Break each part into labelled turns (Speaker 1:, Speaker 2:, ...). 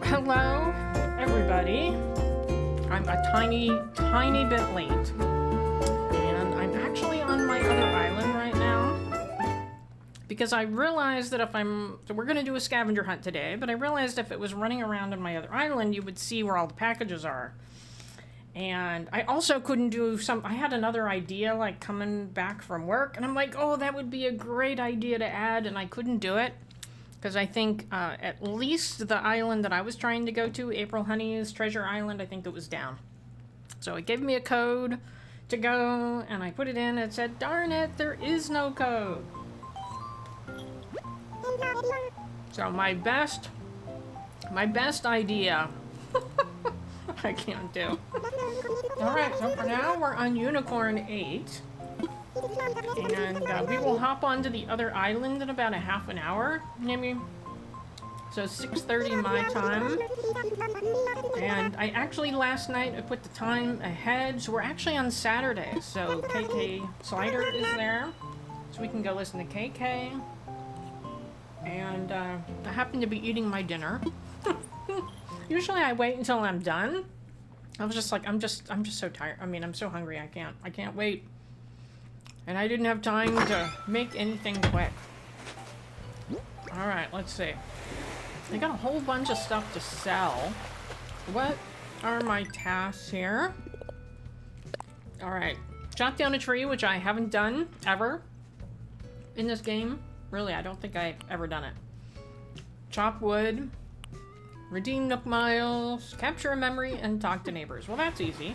Speaker 1: Hello, everybody. I'm a tiny bit late. And I'm actually on my other island right now. Because I realized that so we're going to do a scavenger hunt today, but I realized if it was running around on my other island, you would see where all the packages are. And I also couldn't do I had another idea, like coming back from work, and I'm like, oh, that would be a great idea to add, and I couldn't do it. Because I think at least the island that I was trying to go to, April Honey's Treasure Island, I think it was down. So it gave me a code to go, and I put it in, and it said, darn it, there is no code. So my best idea, I can't do. Alright, so for now, we're on Unicorn 8. And we will hop onto the other island in about a half an hour, maybe. So 6:30 my time. And I actually, last night, I put the time ahead, so we're actually on Saturday. So KK Slider is there, so we can go listen to KK. And I happen to be eating my dinner. Usually I wait until I'm done. I was just like, I'm just so tired. I mean, I'm so hungry, I can't wait. And I didn't have time to make anything quick. Alright, let's see. I got a whole bunch of stuff to sell. What are my tasks here? Alright. Chop down a tree, which I haven't done, ever. In this game. Really, I don't think I've ever done it. Chop wood. Redeem Nook Miles. Capture a memory, and talk to neighbors. Well, that's easy.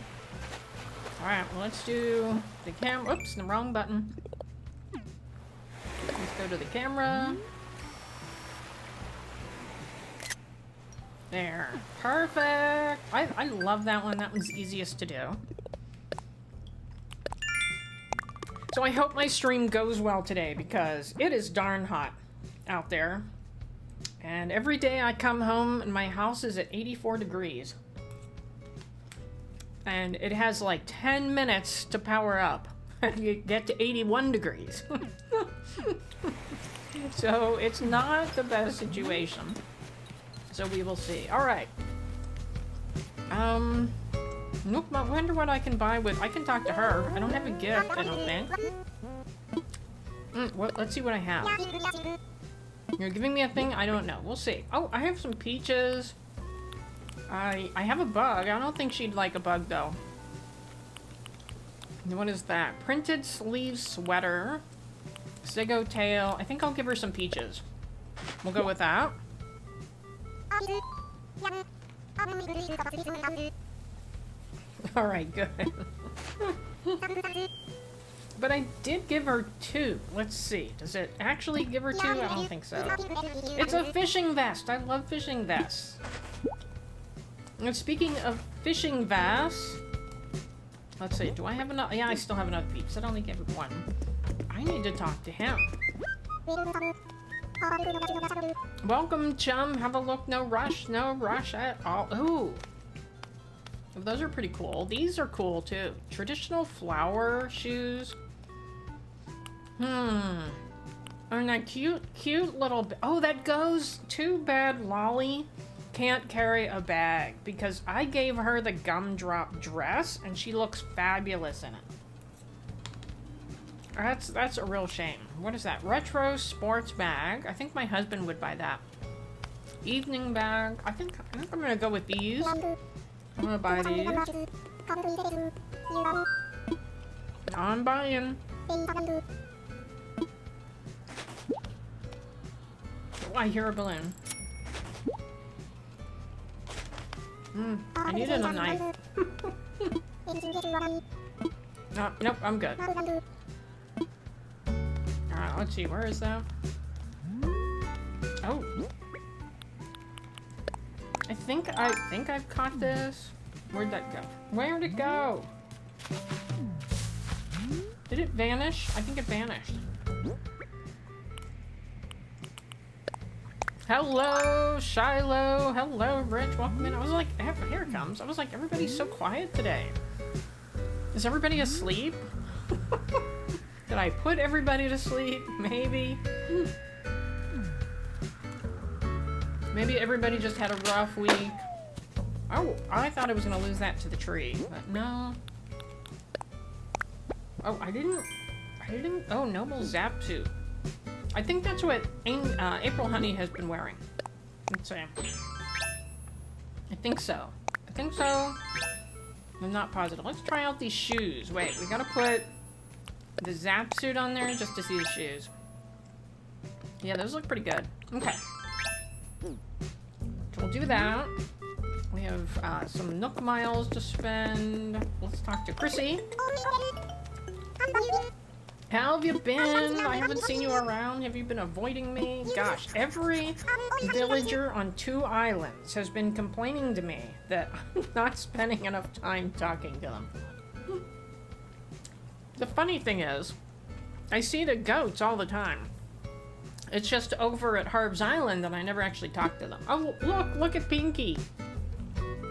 Speaker 1: Alright, well, let's do the oops, the wrong button. Let's go to the camera. There. Perfect! I love that one. That one's easiest to do. So I hope my stream goes well today, because it is darn hot out there. And every day I come home and my house is at 84 degrees. And it has like 10 minutes to power up. You get to 81 degrees. So it's not the best situation. So we will see. Alright. Nope, I wonder what I can buy with... I can talk to her. I don't have a gift, I don't think. Well, let's see what I have. You're giving me a thing? I don't know. We'll see. Oh, I have some peaches. I have a bug. I don't think she'd like a bug, though. What is that? Printed sleeve sweater. Ziggo tail. I think I'll give her some peaches. We'll go with that. Alright, good. But I did give her 2. Let's see. Does it actually give her 2? I don't think so. It's a fishing vest. I love fishing vests. And speaking of fishing vests, let's see, do I have enough? Yeah, I still have enough peeps. I only gave it 1. I need to talk to him. Welcome, chum. Have a look. No rush at all. Ooh. Those are pretty cool. These are cool, too. Traditional flower shoes. And that cute little... Oh, that goes... Too bad Lolly can't carry a bag, because I gave her the gumdrop dress and she looks fabulous in it. That's a real shame. What is that? Retro sports bag. I think my husband would buy that. Evening bag. I think I'm gonna go with these. I'm gonna buy these. I'm buying. Oh, I hear a balloon. I needed a knife. Nope, I'm good. Alright, let's see, where is that? Oh. I think I've caught this. Where'd that go? Where'd it go? Did it vanish? I think it vanished. Hello, Shiloh. Hello, Rich. Welcome in. I was like, here it comes. I was like, everybody's so quiet today. Is everybody asleep? Did I put everybody to sleep? Maybe. Maybe everybody just had a rough week. Oh, I thought I was gonna lose that to the tree, but no. Oh, I didn't, oh, Noble Zap suit. I think that's what April Honey has been wearing. Let's see. I think so. I'm not positive. Let's try out these shoes. Wait, we gotta put the Zap suit on there just to see the shoes. Yeah, those look pretty good. Okay. So we'll do that. We have some Nook miles to spend. Let's talk to Chrissy. How have you been? I haven't seen you around. Have you been avoiding me? Gosh, every villager on 2 islands has been complaining to me that I'm not spending enough time talking to them. The funny thing is, I see the goats all the time. It's just over at Harb's Island that I never actually talk to them. Oh, look at Pinky.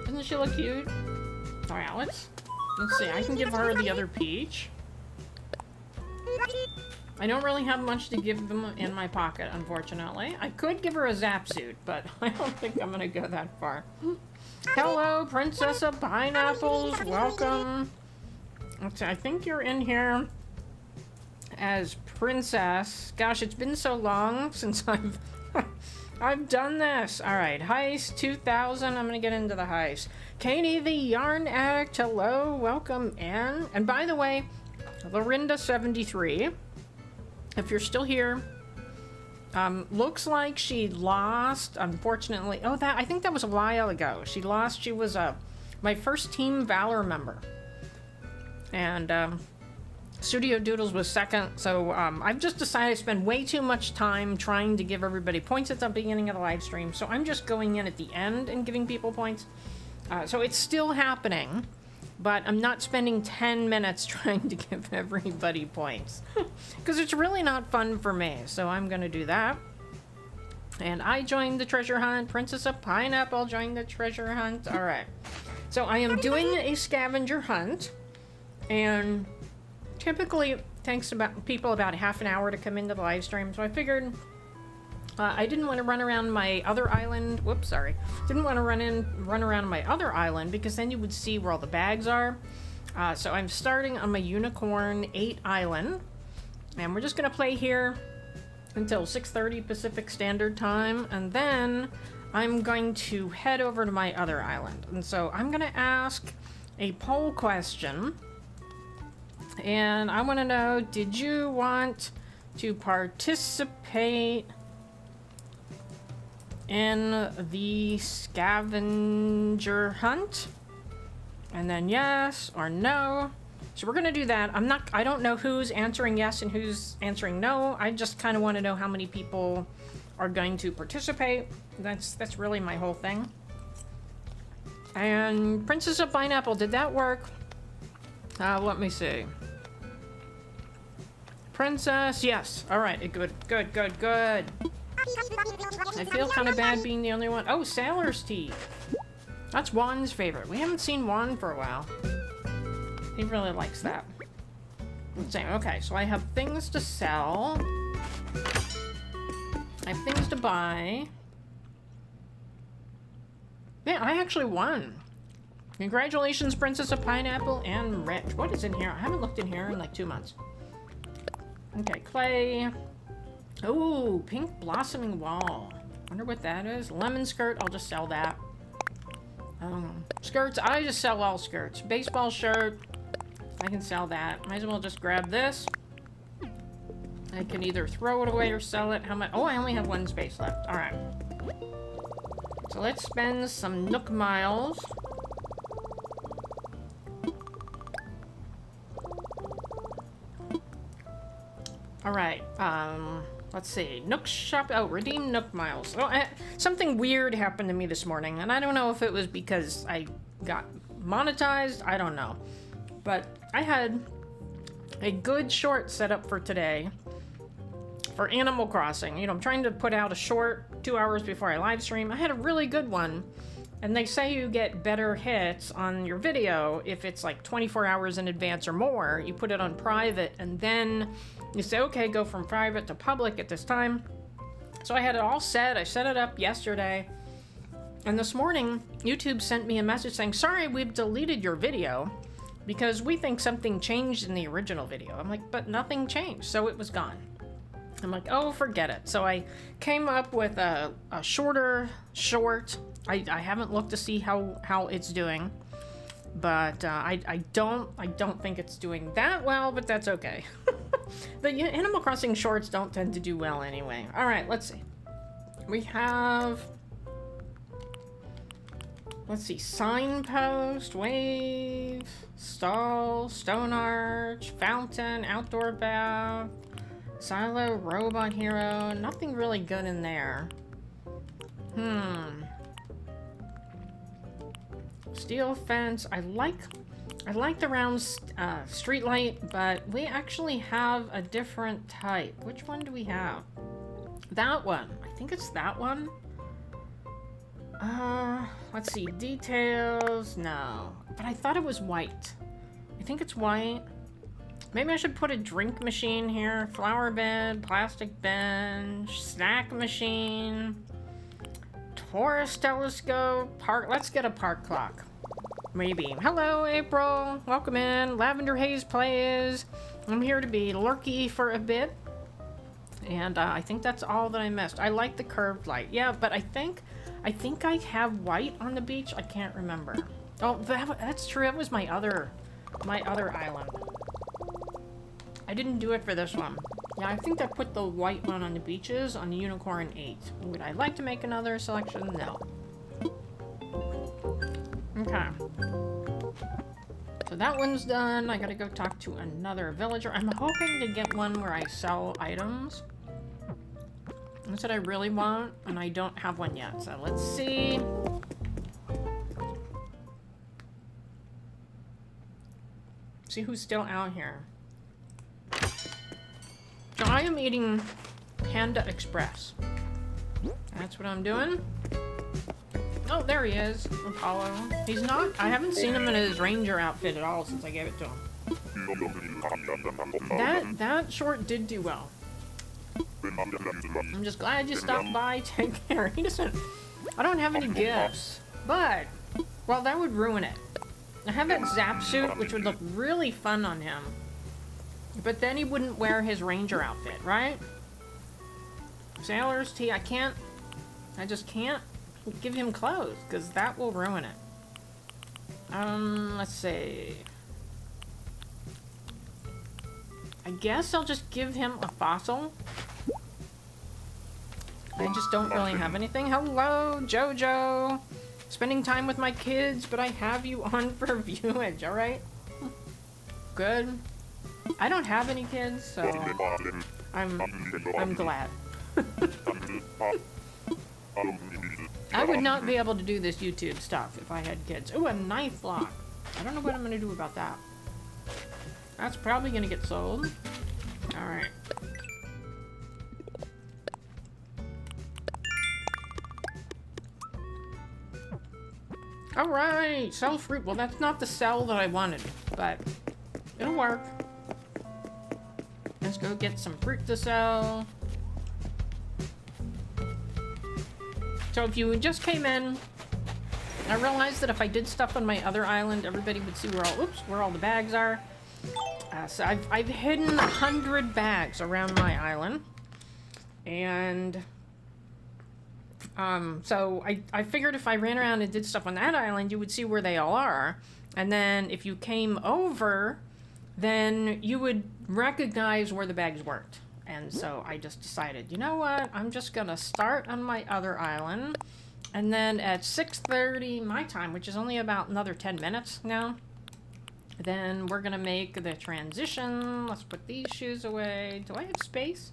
Speaker 1: Doesn't she look cute? Alright, let's see. I can give her the other peach. I don't really have much to give them in my pocket, unfortunately. I could give her a Zap suit, but I don't think I'm gonna go that far. Hello, Princess of Pineapples. Welcome. Okay, I think you're in here as Princess. Gosh, it's been so long since I've done this. All right, heist 2000. I'm gonna get into the heist. Katie the Yarn Addict. Hello, welcome in. And by the way, Lorinda73, if you're still here, looks like she lost, unfortunately. Oh, I think that was a while ago. She lost. She was my first Team Valor member. And Studio Doodles was second, so I've just decided to spend way too much time trying to give everybody points at the beginning of the live stream, so I'm just going in at the end and giving people points. So it's still happening, but I'm not spending 10 minutes trying to give everybody points. Because it's really not fun for me, so I'm going to do that. And I joined the treasure hunt. Princess of Pineapple joined the treasure hunt. Alright. So I am doing a scavenger hunt, and typically it takes people about half an hour to come into the live stream, so I figured I didn't want to run around my other island. Whoops, sorry. Didn't want to run around my other island because then you would see where all the bags are. So I'm starting on my Unicorn 8 island, and we're just gonna play here until 6:30 Pacific Standard Time, and then I'm going to head over to my other island. And so I'm gonna ask a poll question. And I want to know, did you want to participate in the scavenger hunt? And then yes or no. So we're going to do that. I don't know who's answering yes and who's answering no. I just kind of want to know how many people are going to participate. That's really my whole thing. And Princess of Pineapple, did that work? Let me see. Princess, yes. All right, good. I feel kind of bad being the only one. Oh, Sailor's Teeth. That's Juan's favorite. We haven't seen Juan for a while. He really likes that. Let's see. Okay, so I have things to sell. I have things to buy. Yeah, I actually won. Congratulations, Princess of Pineapple and Rich. What is in here? I haven't looked in here in like 2 months. Okay, clay. Ooh, pink blossoming wall. Wonder what that is. Lemon skirt, I'll just sell that. Skirts, I just sell all skirts. Baseball shirt, I can sell that. Might as well just grab this. I can either throw it away or sell it. How much? Oh, I only have 1 space left. All right. So let's spend some Nook miles. All right, let's see. Nook shop. Oh, redeem Nook miles. Oh, something weird happened to me this morning, and I don't know if it was because I got monetized. I don't know, but I had a good short set up for today for Animal Crossing. You know, I'm trying to put out a short 2 hours before I live stream. I had a really good one, and they say you get better hits on your video if it's like 24 hours in advance or more. You put it on private, and then you say, okay, go from private to public at this time. So I had it all set. I set it up yesterday. And this morning, YouTube sent me a message saying, sorry, we've deleted your video because we think something changed in the original video. I'm like, but nothing changed, so it was gone. I'm like, oh, forget it. So I came up with a shorter short. I haven't looked to see how it's doing, but I don't think it's doing that well, but that's okay. The Animal Crossing shorts don't tend to do well anyway. All right, let's see. We have, let's see, signpost, wave, stall, stone arch, fountain, outdoor bath, silo, robot hero. Nothing really good in there. Steel fence. I like the round street light, but we actually have a different type. Which one do we have? That one. I think it's that one. Let's see. Details. No. But I thought it was white. I think it's white. Maybe I should put a drink machine here. Flower bed, plastic bench, snack machine, Taurus telescope, park. Let's get a park clock. Maybe. Hello, April. Welcome in. Lavender Haze plays. I'm here to be lurky for a bit. And I think that's all that I missed. I like the curved light. Yeah, but I think I have white on the beach. I can't remember. Oh, that's true. That was my other island. I didn't do it for this one. Yeah, I think I put the white one on the beaches on the Unicorn 8. Would I like to make another selection? No. Okay. So that one's done. I gotta go talk to another villager. I'm hoping to get one where I sell items. That's what I really want, and I don't have one yet. So let's see. See who's still out here. So I am eating Panda Express. That's what I'm doing. Oh, there he is, Apollo. He's not, I haven't seen him in his ranger outfit at all since I gave it to him. That short did do well. I'm just glad you stopped by. Take care. He doesn't, I don't have any gifts, but, well, that would ruin it. I have that Zap suit, which would look really fun on him. But then he wouldn't wear his ranger outfit, right? Sailor's tee, I just can't give him clothes, because that will ruin it. Let's see. I guess I'll just give him a fossil. I just don't really have anything. Hello, Jojo! Spending time with my kids, but I have you on for viewage, alright? Good. I don't have any kids, so I'm glad. I would not be able to do this YouTube stuff if I had kids. Ooh, a knife block. I don't know what I'm gonna do about that. That's probably gonna get sold. Alright. Alright, sell fruit. Well, that's not the sell that I wanted, but it'll work. Let's go get some fruit to sell. So if you just came in, I realized that if I did stuff on my other island, everybody would see where all the bags are. So I've hidden 100 bags around my island. And so I figured if I ran around and did stuff on that island, you would see where they all are. And then if you came over, then you would recognize where the bags worked. And so I just decided, you know what? I'm just gonna start on my other island. And then at 6:30 my time, which is only about another 10 minutes now, then we're gonna make the transition. Let's put these shoes away. Do I have space?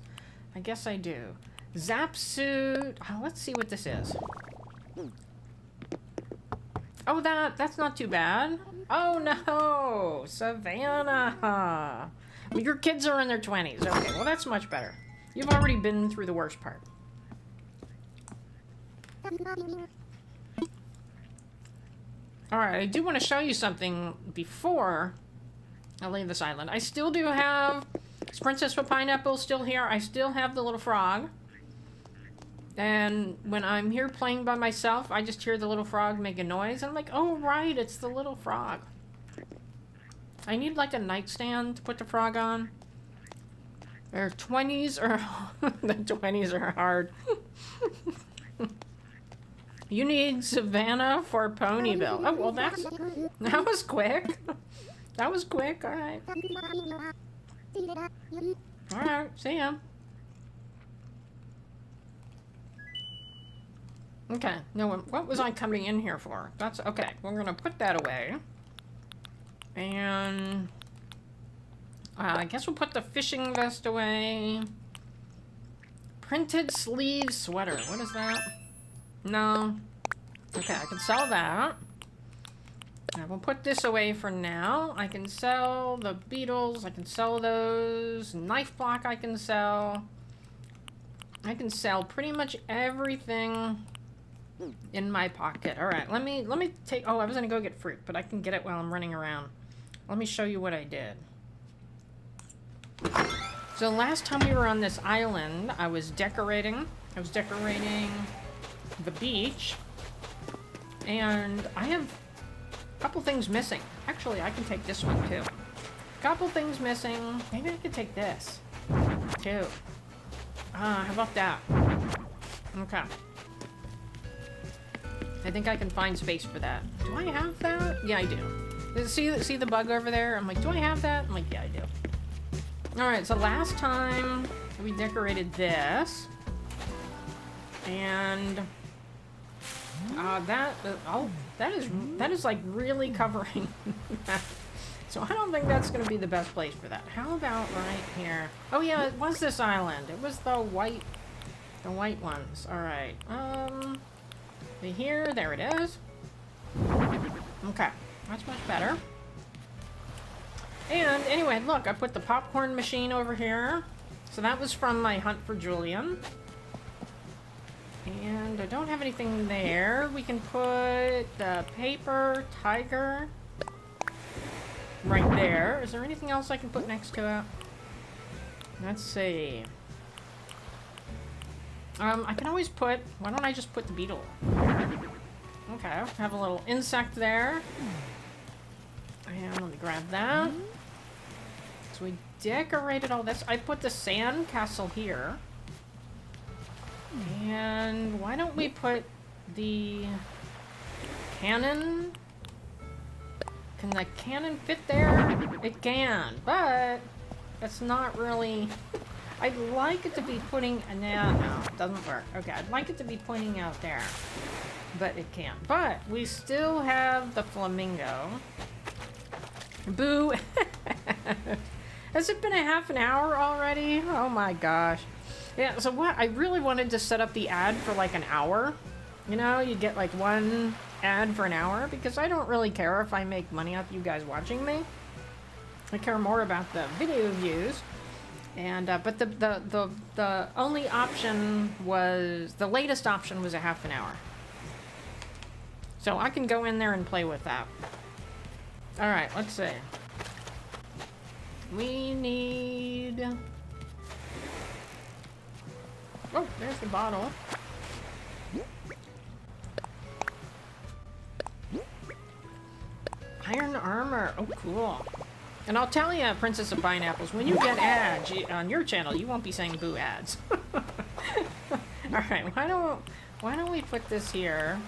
Speaker 1: I guess I do. Zap suit. Oh, let's see what this is. Oh, that's not too bad. Oh no, Savannah. Well, your kids are in their 20s. Okay, well that's much better. You've already been through the worst part. Alright, I do want to show you something before I leave this island. I still do have... Is Princess with Pineapple still here? I still have the little frog. And when I'm here playing by myself, I just hear the little frog make a noise. And I'm like, oh, right, it's the little frog. I need like a nightstand to put the frog on. Their 20s are... the 20s are hard. You need Savannah for Ponyville. Oh, well, that was quick. That was quick, alright. Alright, see ya. Okay, no, what was I coming in here for? That's okay. We're gonna put that away. And I guess we'll put the fishing vest away. Printed sleeve sweater. What is that? No. Okay, I can sell that. I will put this away for now. I can sell the beetles. I can sell those. Knife block I can sell. I can sell pretty much everything in my pocket. Alright, let me take... Oh, I was gonna go get fruit, but I can get it while I'm running around. Let me show you what I did. So last time we were on this island, I was decorating. I was decorating the beach. And I have a couple things missing. Actually, I can take this one too. Couple things missing. Maybe I could take this too. How about that? Okay. I think I can find space for that. Do I have that? Yeah, I do. See the bug over there? I'm like, do I have that? I'm like, yeah, I do. Alright, so last time we decorated this. And that is like really covering that. So I don't think that's gonna be the best place for that. How about right here? Oh yeah, it was this island. It was the white ones. Alright. Here, there it is. Okay, that's much better. And anyway, look, I put the popcorn machine over here. So that was from my hunt for Julian. And I don't have anything there. We can put the paper tiger right there. Is there anything else I can put next to it? Let's see. I can always put... Why don't I just put the beetle there? Okay, have a little insect there. And let me grab that. So we decorated all this. I put the sand castle here. And why don't we put the cannon? Can the cannon fit there? It can, but that's not really... I'd like it to be putting... No, it doesn't work. Okay, I'd like it to be pointing out there. But it can't. But we still have the flamingo. Boo! Has it been a half an hour already? Oh my gosh. Yeah, so what? I really wanted to set up the ad for like an hour. You know, you get like one ad for an hour. Because I don't really care if I make money off you guys watching me. I care more about the video views. And, but the only option was, the latest option was a half an hour. So I can go in there and play with that. Alright, let's see. We need... Oh, there's the bottle. Iron armor. Oh, cool. And I'll tell you, Princess of Pineapples, when you get ads on your channel, you won't be saying boo ads. Alright, why don't we put this here?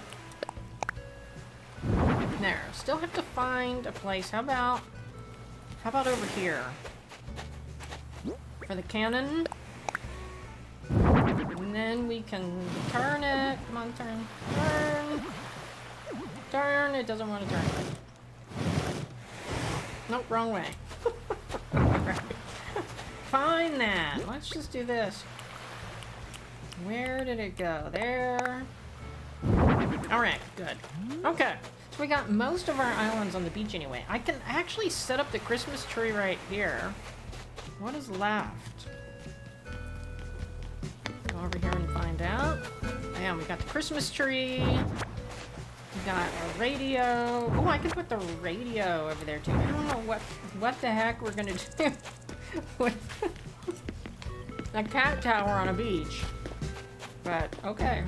Speaker 1: There. Still have to find a place. How about over here? For the cannon. And then we can turn it. Come on, turn. Turn. Turn. It doesn't want to turn. Nope, wrong way. Find that. Let's just do this. Where did it go? There. Alright, good. Okay. So we got most of our islands on the beach anyway. I can actually set up the Christmas tree right here. What is left? Go over here and find out. Yeah, we got the Christmas tree. We got a radio. Oh, I can put the radio over there too. I don't know what the heck we're gonna do with a cat tower on a beach. but okay.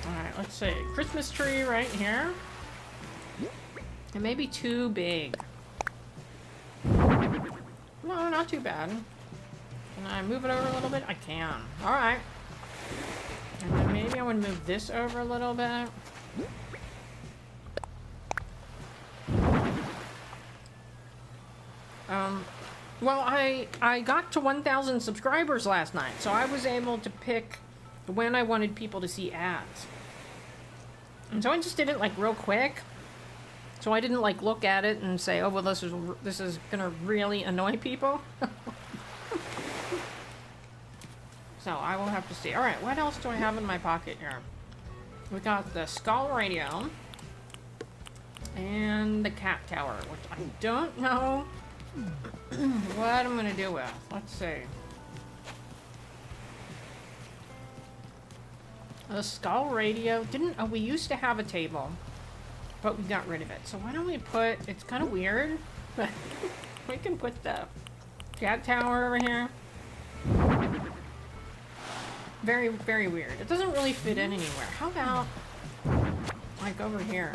Speaker 1: Alright, let's see. Christmas tree right here. It may be too big. No, not too bad. Can I move it over a little bit? I can. Alright. And then maybe I would move this over a little bit. Well, I got to 1,000 subscribers last night, so I was able to pick when I wanted people to see ads. And so I just did it like real quick. So I didn't like look at it and say, oh, well, this is gonna really annoy people. So I will have to see. All right, what else do I have in my pocket here? We got the skull radio and the cat tower, which I don't know what I'm gonna do with. Let's see. The skull radio didn't. Oh, we used to have a table, but we got rid of it. So why don't we put? It's kind of weird, but we can put the cat tower over here. Very, very weird. It doesn't really fit in anywhere. How about like over here?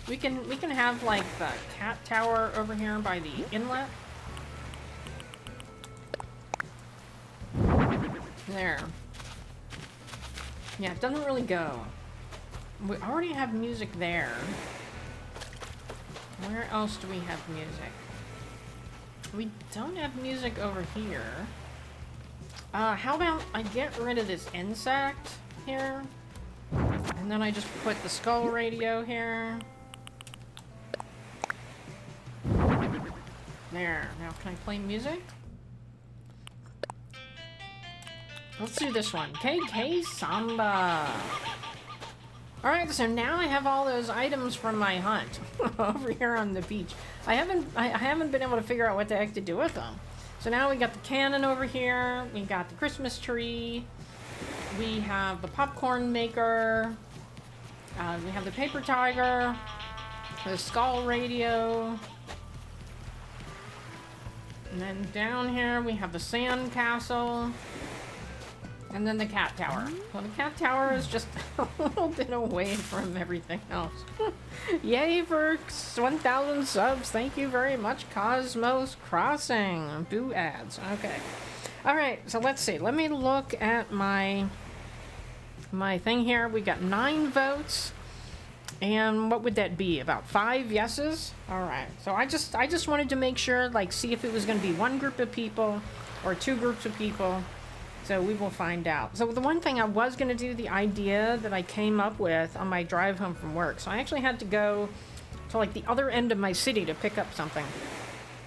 Speaker 1: We can have like the cat tower over here by the inlet. There. Yeah, it doesn't really go. We already have music there. Where else do we have music? We don't have music over here. How about I get rid of this insect here? And then I just put the skull radio here. There. Now can I play music? Let's do this one. KK Samba. Alright, so now I have all those items from my hunt over here on the beach. I haven't been able to figure out what the heck to do with them. So now we got the cannon over here, we got the Christmas tree, we have the popcorn maker, we have the paper tiger, the skull radio, and then down here we have the sand castle, and then the cat tower. Well, the cat tower is just a little bit away from everything else. Yay for 1,000 subs. Thank you very much, Cosmos Crossing. Boo ads. Okay. Alright, so let's see. Let me look at my thing here. We got 9 votes. And what would that be? About 5 yeses? Alright. So I just wanted to make sure, like, see if it was going to be one group of people or 2 groups of people. So we will find out. So the one thing I was going to do, the idea that I came up with on my drive home from work. So I actually had to go to like the other end of my city to pick up something.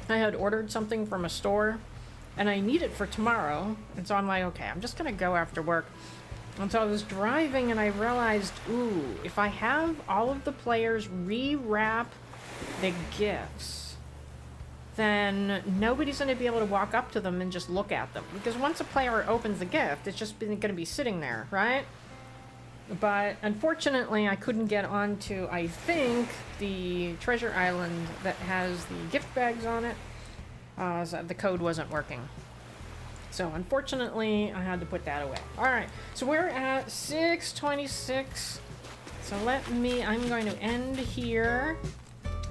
Speaker 1: I had ordered something from a store and I need it for tomorrow. And so I'm like, okay, I'm just going to go after work. And so I was driving and I realized, ooh, if I have all of the players rewrap the gifts, then nobody's going to be able to walk up to them and just look at them. Because once a player opens the gift, it's just going to be sitting there, right? But unfortunately, I couldn't get onto, I think, the treasure island that has the gift bags on it. So the code wasn't working. So unfortunately, I had to put that away. Alright, so we're at 6:26. So I'm going to end here.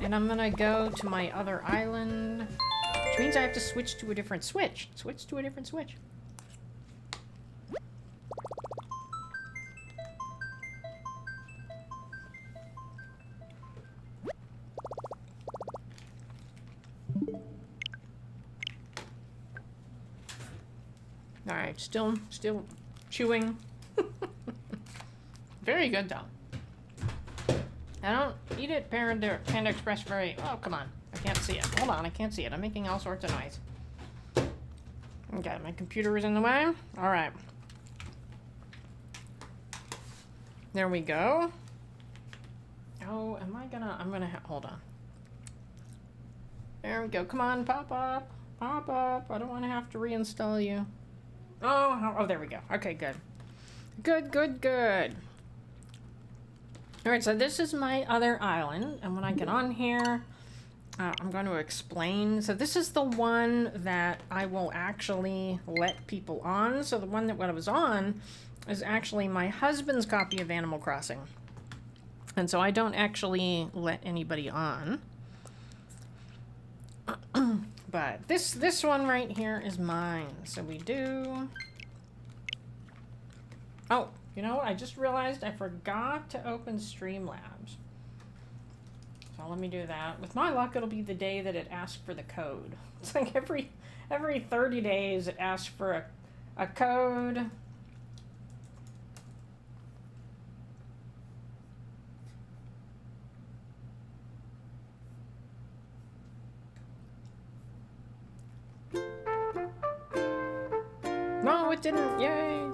Speaker 1: And I'm gonna go to my other island, which means I have to switch to a different switch. Switch to a different switch. Alright, still chewing. Very good though. I don't eat it, Panda Express very... Oh, come on. I can't see it. Hold on, I can't see it. I'm making all sorts of noise. Okay, my computer is in the way. Alright. There we go. Oh, I'm gonna... Hold on. There we go. Come on, pop up. Pop up. I don't want to have to reinstall you. Oh, there we go. Okay, good. Good. Alright, so this is my other island, and when I get on here, I'm going to explain. So this is the one that I will actually let people on. So the one that I was on is actually my husband's copy of Animal Crossing. And so I don't actually let anybody on. But this one right here is mine. So we do... Oh, you know what? I just realized I forgot to open Streamlabs. So let me do that. With my luck, it'll be the day that it asks for the code. It's like every 30 days it asks for a code. No, it didn't. Yay.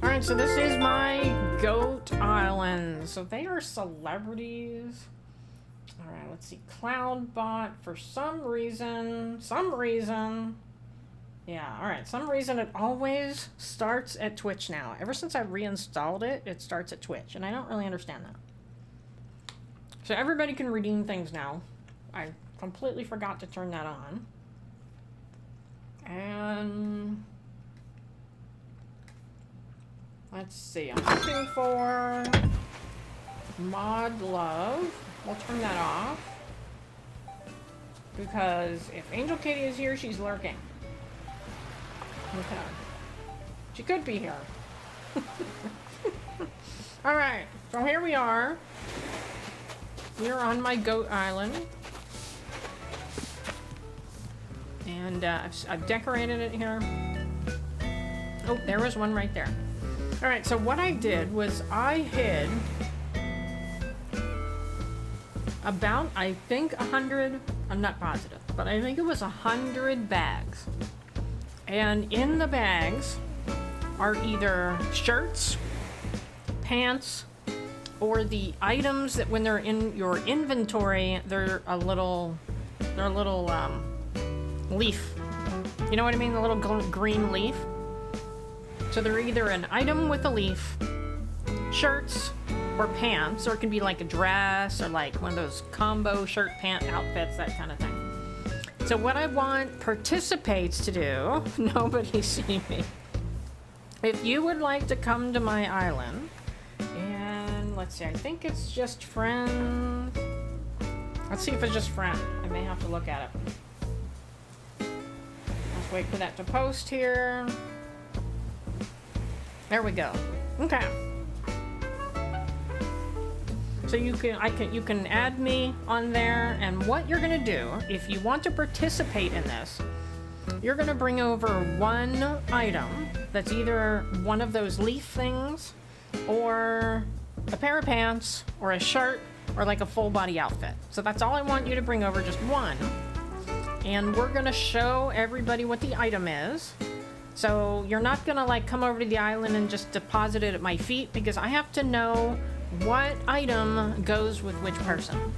Speaker 1: Alright, so this is my Goat Island. So they are celebrities. Alright, let's see. Cloudbot, for some reason. Yeah, alright. Some reason it always starts at Twitch now. Ever since I reinstalled it, it starts at Twitch. And I don't really understand that. So everybody can redeem things now. I completely forgot to turn that on. And... let's see, I'm looking for Mod Love. We'll turn that off. Because if Angel Katie is here, she's lurking. Okay. She could be here. Alright, so here we are. We're on my Goat Island. And I've decorated it here. Oh, there was one right there. Alright, so what I did was I hid about, I think, 100, I'm not positive, but I think it was 100 bags. And in the bags are either shirts, pants, or the items that when they're in your inventory, they're a little leaf. You know what I mean? The little green leaf. So they're either an item with a leaf, shirts, or pants, or it can be like a dress, or like one of those combo shirt pant outfits, that kind of thing. So what I want participates to do, nobody see me. If you would like to come to my island, and let's see, I think it's just friend. Let's see if it's just friend. I may have to look at it. Let's wait for that to post here. There we go. Okay. So you can add me on there, and what you're gonna do, if you want to participate in this, you're gonna bring over one item that's either one of those leaf things, or a pair of pants, or a shirt, or like a full body outfit. So that's all I want you to bring over, just one. And we're gonna show everybody what the item is. So you're not gonna like come over to the island and just deposit it at my feet, because I have to know what item goes with which person.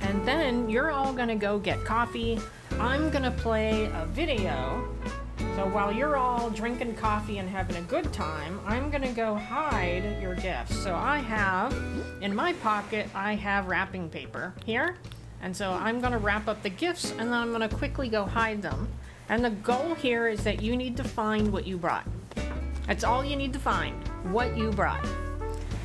Speaker 1: And then you're all gonna go get coffee. I'm gonna play a video. So while you're all drinking coffee and having a good time, I'm gonna go hide your gifts. So I have, in my pocket, I have wrapping paper here. And so I'm gonna wrap up the gifts, and then I'm gonna quickly go hide them. And the goal here is that you need to find what you brought. That's all you need to find, what you brought.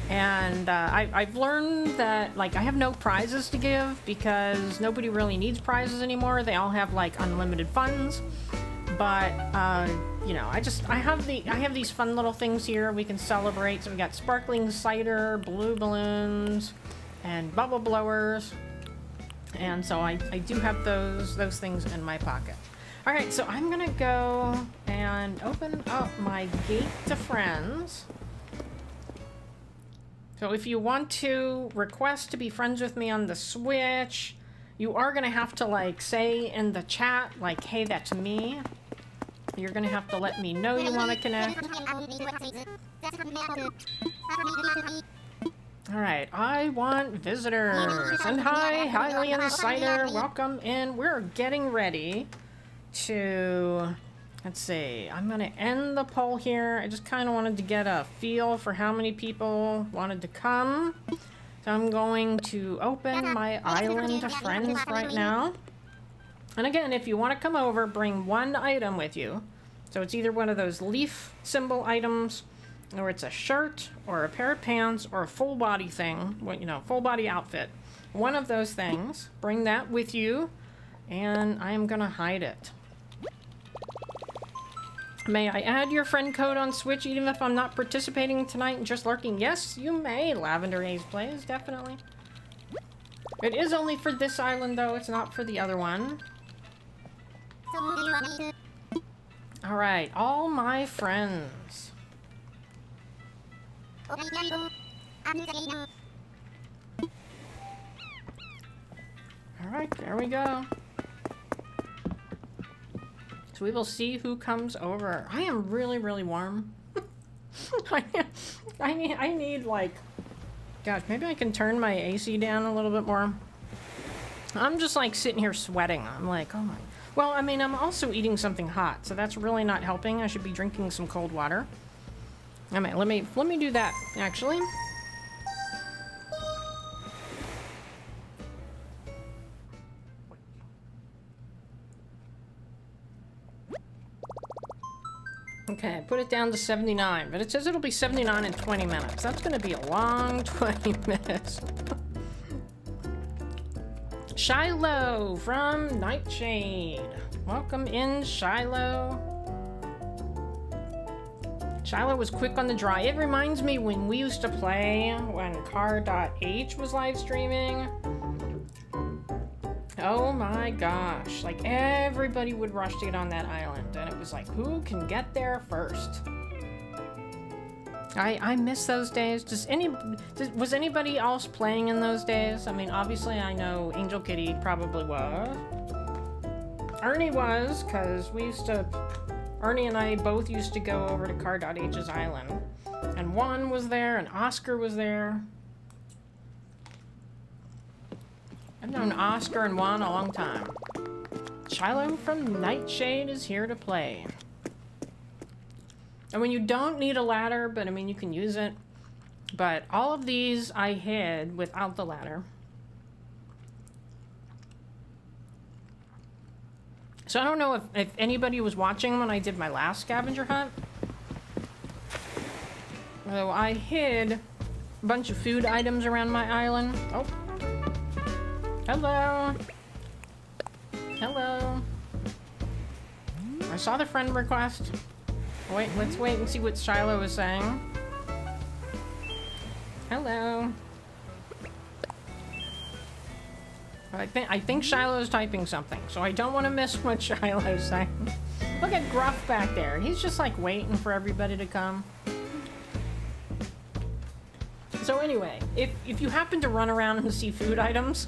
Speaker 1: And I've learned that, like, I have no prizes to give because nobody really needs prizes anymore. They all have like unlimited funds. But you know, I have these fun little things here we can celebrate. So we got sparkling cider, blue balloons, and bubble blowers. And so I do have those things in my pocket. Alright, so I'm gonna go and open up my gate to friends. So if you want to request to be friends with me on the Switch, you are gonna have to like say in the chat, like, hey, that's me. You're gonna have to let me know you wanna connect. Alright, I want visitors. And hi, Highly Insider, welcome in. We're getting ready to Let's see. I'm going to end the poll here. I just kind of wanted to get a feel for how many people wanted to come. So I'm going to open my island to friends right now. And again, if you want to come over, bring one item with you. So it's either one of those leaf symbol items, or it's a shirt, or a pair of pants, or a full body thing. You know, full body outfit. One of those things. Bring that with you. And I am going to hide it. May I add your friend code on Switch even if I'm not participating tonight and just lurking? Yes, you may, Lavender Haze Plays, definitely. It is only for this island, though. It's not for the other one. Alright, all my friends. Alright, there we go. So we will see who comes over. I am really, really warm. I need like... Gosh, maybe I can turn my AC down a little bit more. I'm just like sitting here sweating. I'm like, oh my... Well, I mean, I'm also eating something hot, so that's really not helping. I should be drinking some cold water. I mean, let me do that, actually. Okay, put it down to 79, but it says it'll be 79 in 20 minutes. That's gonna be a long 20 minutes. Shiloh from Nightshade. Welcome in, Shiloh. Shiloh was quick on the draw. It reminds me when we used to play when car.h was live streaming. Oh my gosh, like everybody would rush to get on that island, and it was like, who can get there first? I miss those days. Was anybody else playing in those days? I mean, obviously I know Angel Kitty probably was. Ernie was, because Ernie and I both used to go over to car.h's island. And Juan was there, and Oscar was there. I've known Oscar and Juan a long time. Shiloh from Nightshade is here to play. I mean, you don't need a ladder, but I mean, you can use it. But all of these I hid without the ladder. So I don't know if anybody was watching when I did my last scavenger hunt. So I hid a bunch of food items around my island. Oh. Hello. Hello. I saw the friend request. Wait, let's wait and see what Shiloh is saying. Hello. I think Shiloh's typing something, so I don't want to miss what Shiloh's saying. Look at Gruff back there. He's just like waiting for everybody to come. So anyway, if you happen to run around and see food items,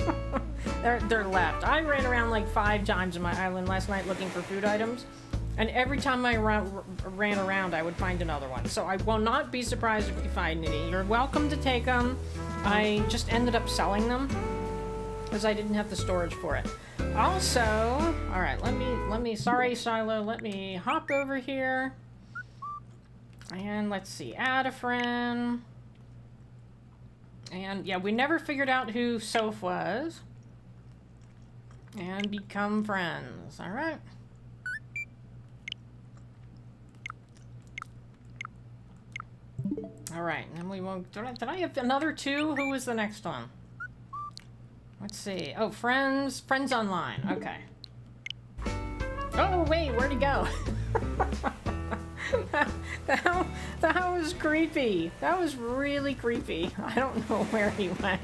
Speaker 1: they're left. I ran around like 5 times in my island last night looking for food items, and every time I ran around, I would find another one. So I will not be surprised if you find any. You're welcome to take them. I just ended up selling them because I didn't have the storage for it. Also, all right, let me. Sorry, Shiloh. Let me hop over here, and let's see. Add a friend. And yeah, we never figured out who Soph was. And become friends. All right. All right, and then we won't. Did I have another 2? Who was the next one? Let's see. Oh, friends. Friends online. Okay. Oh wait, where'd he go? That was creepy. That was really creepy. I don't know where he went.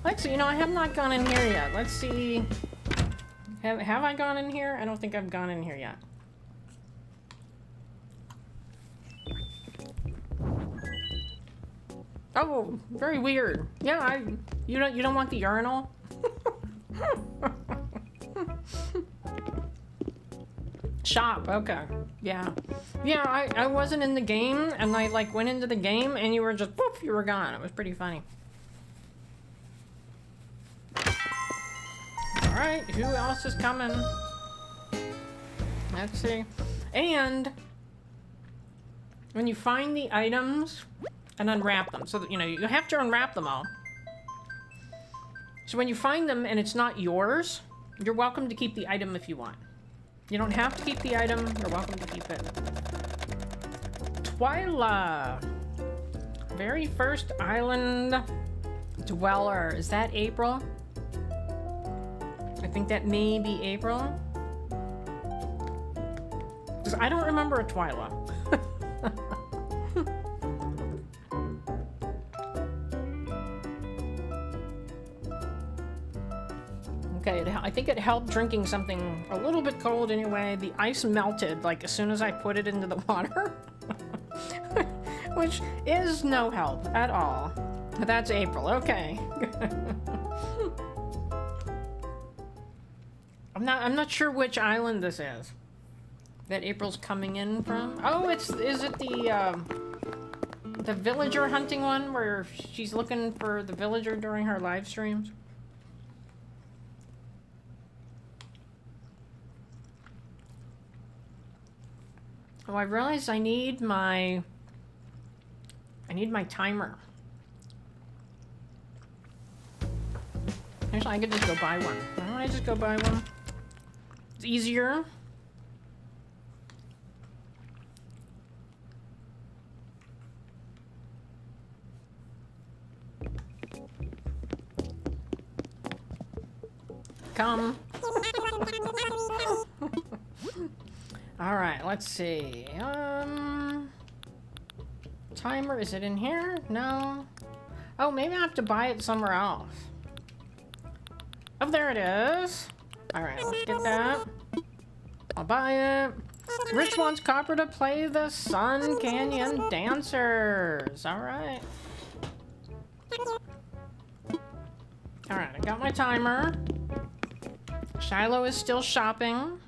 Speaker 1: Let's see, you know, I have not gone in here yet. Let's see. Have I gone in here? I don't think I've gone in here yet. Oh, very weird. Yeah, you don't want the urinal? Shop, okay. Yeah. Yeah, I wasn't in the game, and I like went into the game and you were just poof, you were gone. It was pretty funny. Alright, who else is coming? Let's see. And when you find the items and unwrap them, so that, you know, you have to unwrap them all. So when you find them and it's not yours, you're welcome to keep the item if you want. You don't have to keep the item, you're welcome to keep it. Twyla. Very first island dweller. Is that April? I think that may be April. Because I don't remember a Twyla. Okay, I think it helped drinking something a little bit cold anyway. The ice melted, like, as soon as I put it into the water. Which is no help at all. But that's April, okay. I'm not sure which island this is that April's coming in from. Oh, is it the villager hunting one where she's looking for the villager during her live streams? Oh, I realized I need my timer. Actually, I could just go buy one. Why don't I just go buy one? It's easier. Come. All right, let's see. Timer, is it in here? No. Oh, maybe I have to buy it somewhere else. Oh, there it is. All right, let's get that. I'll buy it. Rich wants Copper to play the Sun Canyon Dancers. All right. All right, I got my timer. Shiloh is still shopping.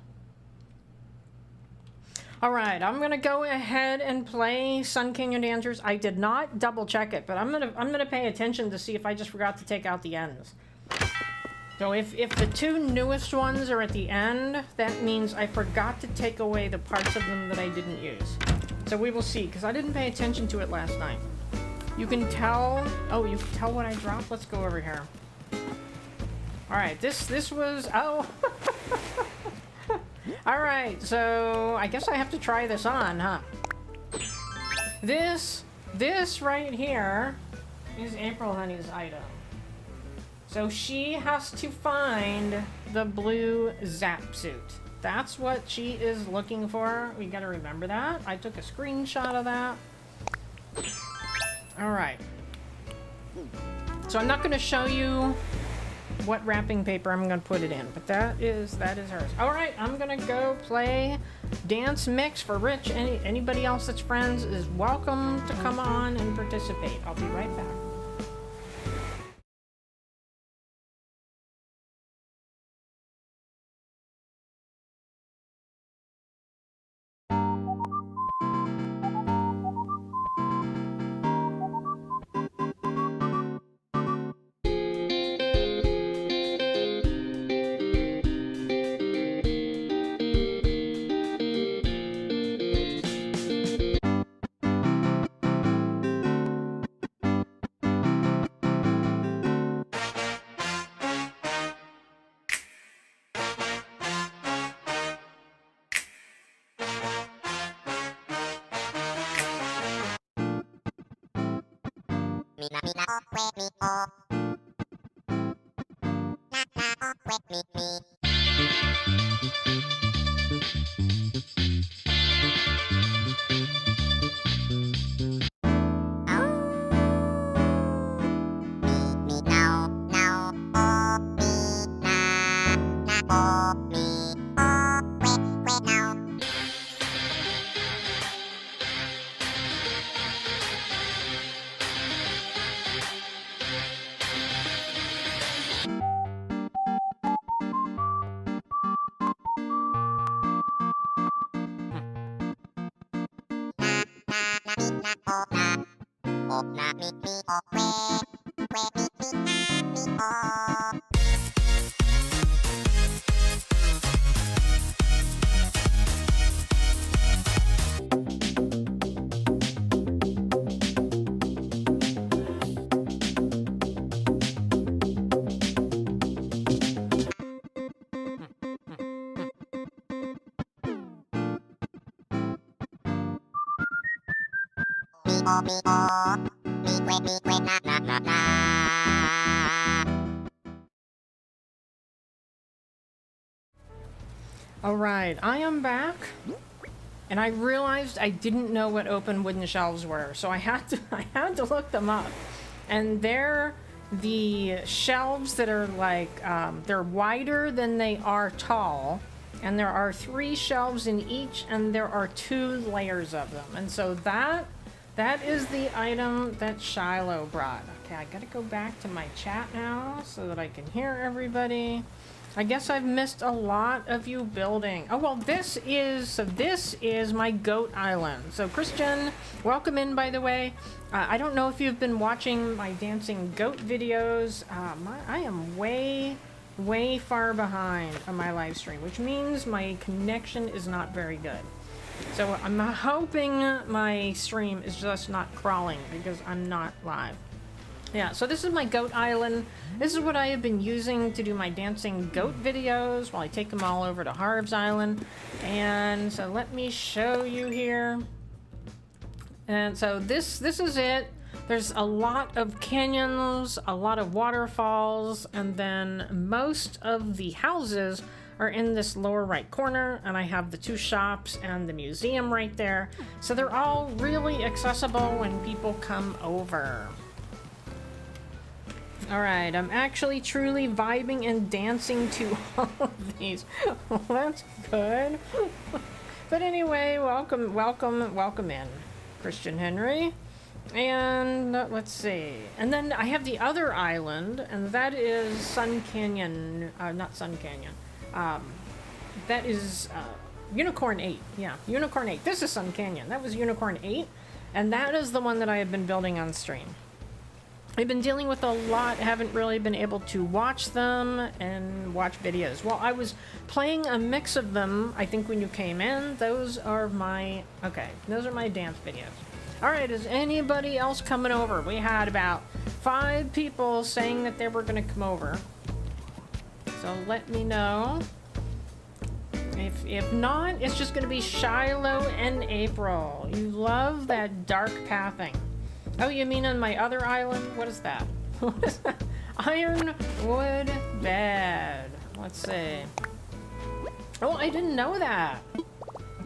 Speaker 1: All right, I'm gonna go ahead and play Sun Canyon Dancers. I did not double check it, but I'm gonna pay attention to see if I just forgot to take out the ends. So if the two newest ones are at the end, that means I forgot to take away the parts of them that I didn't use. So we will see, because I didn't pay attention to it last night. You can tell. Oh, you can tell what I dropped. Let's go over here. All right, this was. Oh. All right, so I guess I have to try this on, huh? This right here is April Honey's item. So she has to find the blue zap suit. That's what she is looking for. We gotta remember that. I took a screenshot of that. All right. So I'm not gonna show you what wrapping paper I'm gonna put it in, but that is hers. All right, I'm gonna go play Dance Mix for Rich. Anybody else that's friends is welcome to come on and participate. I'll be right back. Alright, I am back, and I realized I didn't know what open wooden shelves were, so I had to look them up. And they're the shelves that are like, they're wider than they are tall, and there are 3 shelves in each, and there are 2 layers of them. And so that is the item that Shiloh brought. Okay, I gotta go back to my chat now so that I can hear everybody. I guess I've missed a lot of you building. Oh, well, this is my goat island. So, Christian, welcome in, by the way. I don't know if you've been watching my dancing goat videos. I am way far behind on my live stream, which means my connection is not very good. So, I'm hoping my stream is just not crawling because I'm not live. Yeah, so this is my goat island. This is what I have been using to do my dancing goat videos while I take them all over to Harv's Island. And so let me show you here. And so this is it. There's a lot of canyons, a lot of waterfalls, and then most of the houses are in this lower right corner, and I have the 2 shops and the museum right there. So they're all really accessible when people come over. Alright, I'm actually truly vibing and dancing to all of these. Well, that's good. But anyway, welcome in, Christian Henry. And let's see. And then I have the other island, and that is Sun Canyon. Not Sun Canyon. That is Unicorn 8. Yeah, Unicorn 8. This is Sun Canyon. That was Unicorn 8. And that is the one that I have been building on stream. I've been dealing with a lot, haven't really been able to watch them and watch videos. Well, I was playing a mix of them, I think, when you came in. Those are my dance videos. Alright, is anybody else coming over? We had about 5 people saying that they were going to come over. So let me know. If not, it's just going to be Shiloh and April. You love that dark pathing. Oh, you mean on my other island? What is that? What is that? Ironwood bed. Let's see. Oh, I didn't know that.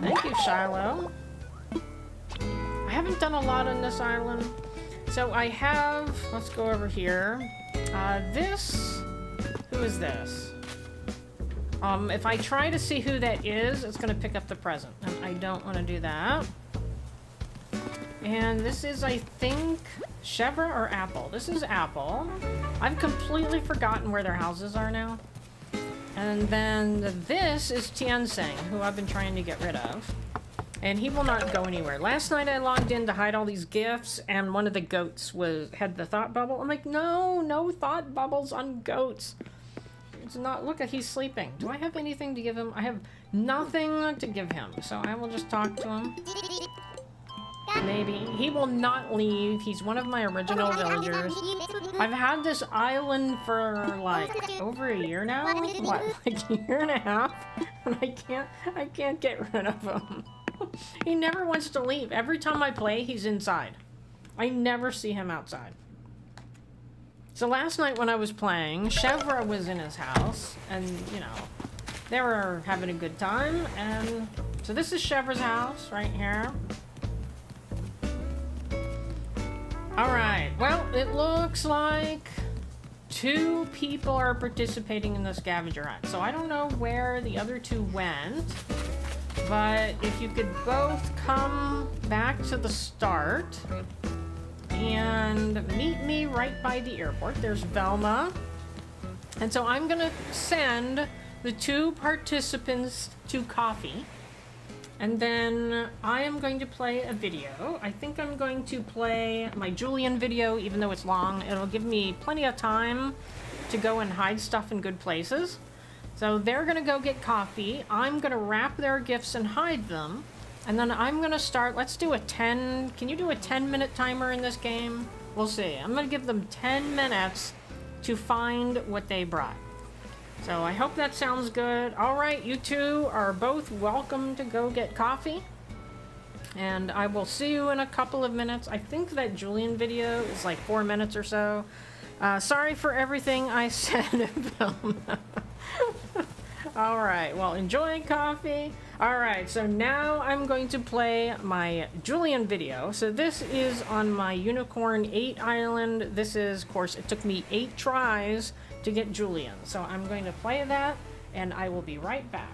Speaker 1: Thank you, Shiloh. I haven't done a lot on this island. So I have... Let's go over here. Who is this? If I try to see who that is, it's going to pick up the present. And I don't want to do that. And this is, I think, Chevra or Apple. This is Apple. I've completely forgotten where their houses are now. And then this is Tianxing, who I've been trying to get rid of. And he will not go anywhere. Last night I logged in to hide all these gifts, and one of the goats had the thought bubble. I'm like, no thought bubbles on goats. It's not, look, he's sleeping. Do I have anything to give him? I have nothing to give him, so I will just talk to him. Maybe. He will not leave. He's one of my original villagers. I've had this island for like over a year now. What, like a year and a half? And I can't get rid of him. He never wants to leave. Every time I play, he's inside. I never see him outside. So last night when I was playing, Chevra was in his house, and you know, they were having a good time. And so this is Chevra's house right here. Alright, well, it looks like 2 people are participating in the scavenger hunt. So I don't know where the other 2 went, but if you could both come back to the start and meet me right by the airport. There's Velma. And so I'm going to send the 2 participants to coffee. And then I am going to play a video. I think I'm going to play my Julian video, even though it's long. It'll give me plenty of time to go and hide stuff in good places. So they're going to go get coffee. I'm going to wrap their gifts and hide them. And then I'm going to start. Let's do a 10. Can you do a 10-minute timer in this game? We'll see. I'm going to give them 10 minutes to find what they brought. So I hope that sounds good. All right, you 2 are both welcome to go get coffee. And I will see you in a couple of minutes. I think that Julian video is like 4 minutes or so. Sorry for everything I said in film. Alright, well, enjoy coffee. Alright, so now I'm going to play my Julian video. So this is on my Unicorn 8 island. This is, of course, it took me 8 tries to get Julian. So I'm going to play that, and I will be right back.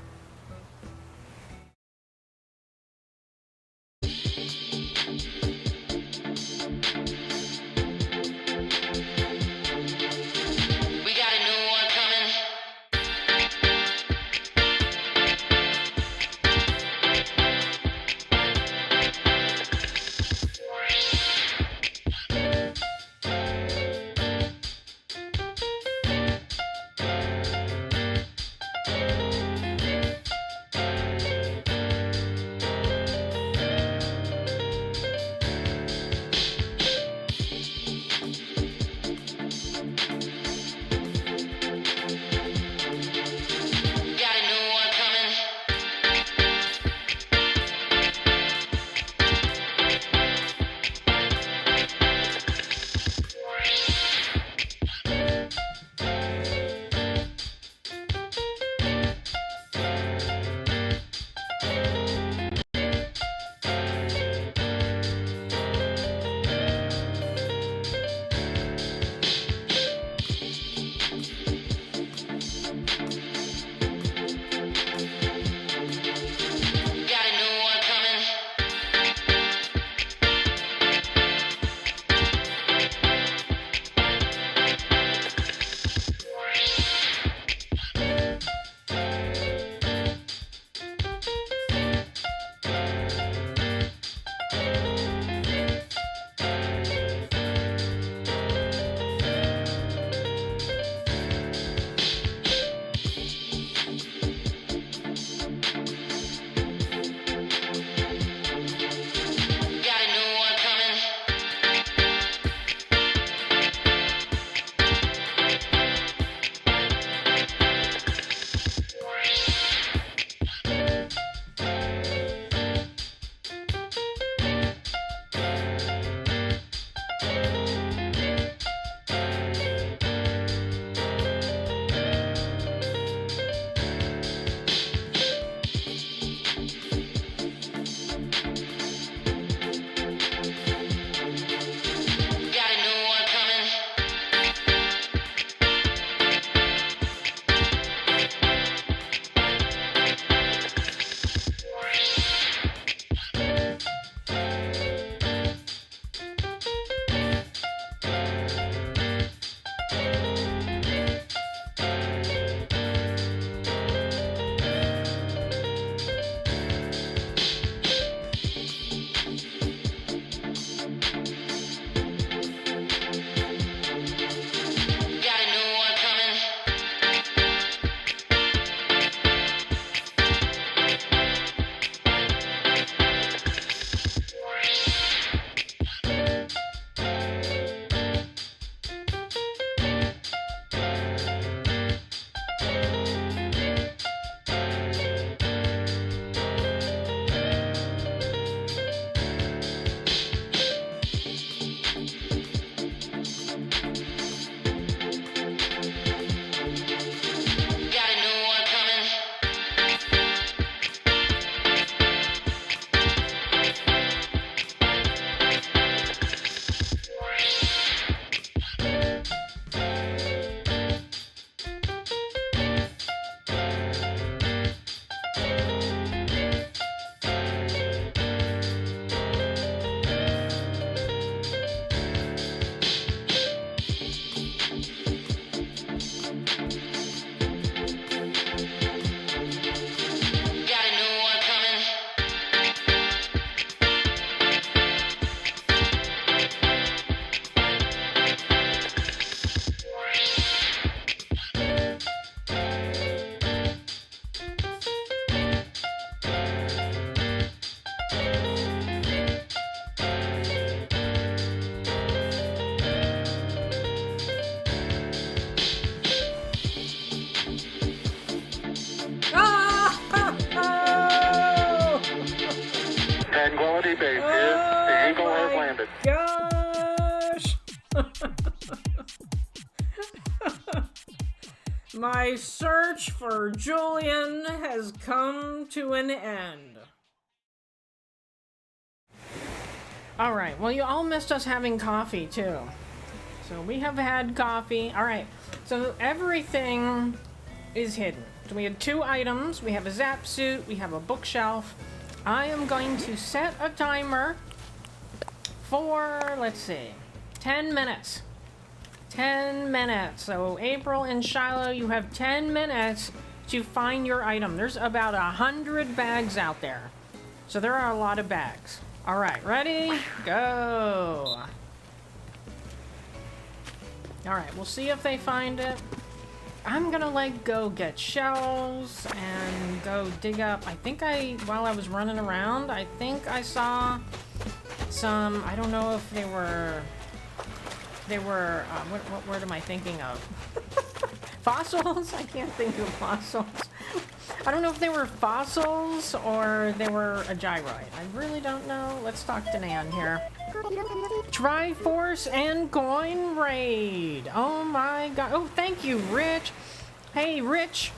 Speaker 2: Tranquility Base here. The Eagle has landed.
Speaker 1: Gosh! My search for Julian has come to an end. Alright, well, you all missed us having coffee, too. So we have had coffee. Alright, so everything is hidden. So we had 2 items. We have a zap suit. We have a bookshelf. I am going to set a timer for, let's see, 10 minutes. 10 minutes. So April and Shiloh, you have 10 minutes to find your item. There's about 100 bags out there. So there are a lot of bags. All right, ready? Go. All right, we'll see if they find it. I'm gonna like go get shells and go dig up. I think while I was running around, I think I saw some, I don't know if they were, what word am I thinking of? Fossils? I can't think of fossils. I don't know if they were fossils or they were a gyroid. I really don't know. Let's talk to Nan here. Triforce and coin raid. Oh my god. Oh, thank you, Rich. Hey, Rich.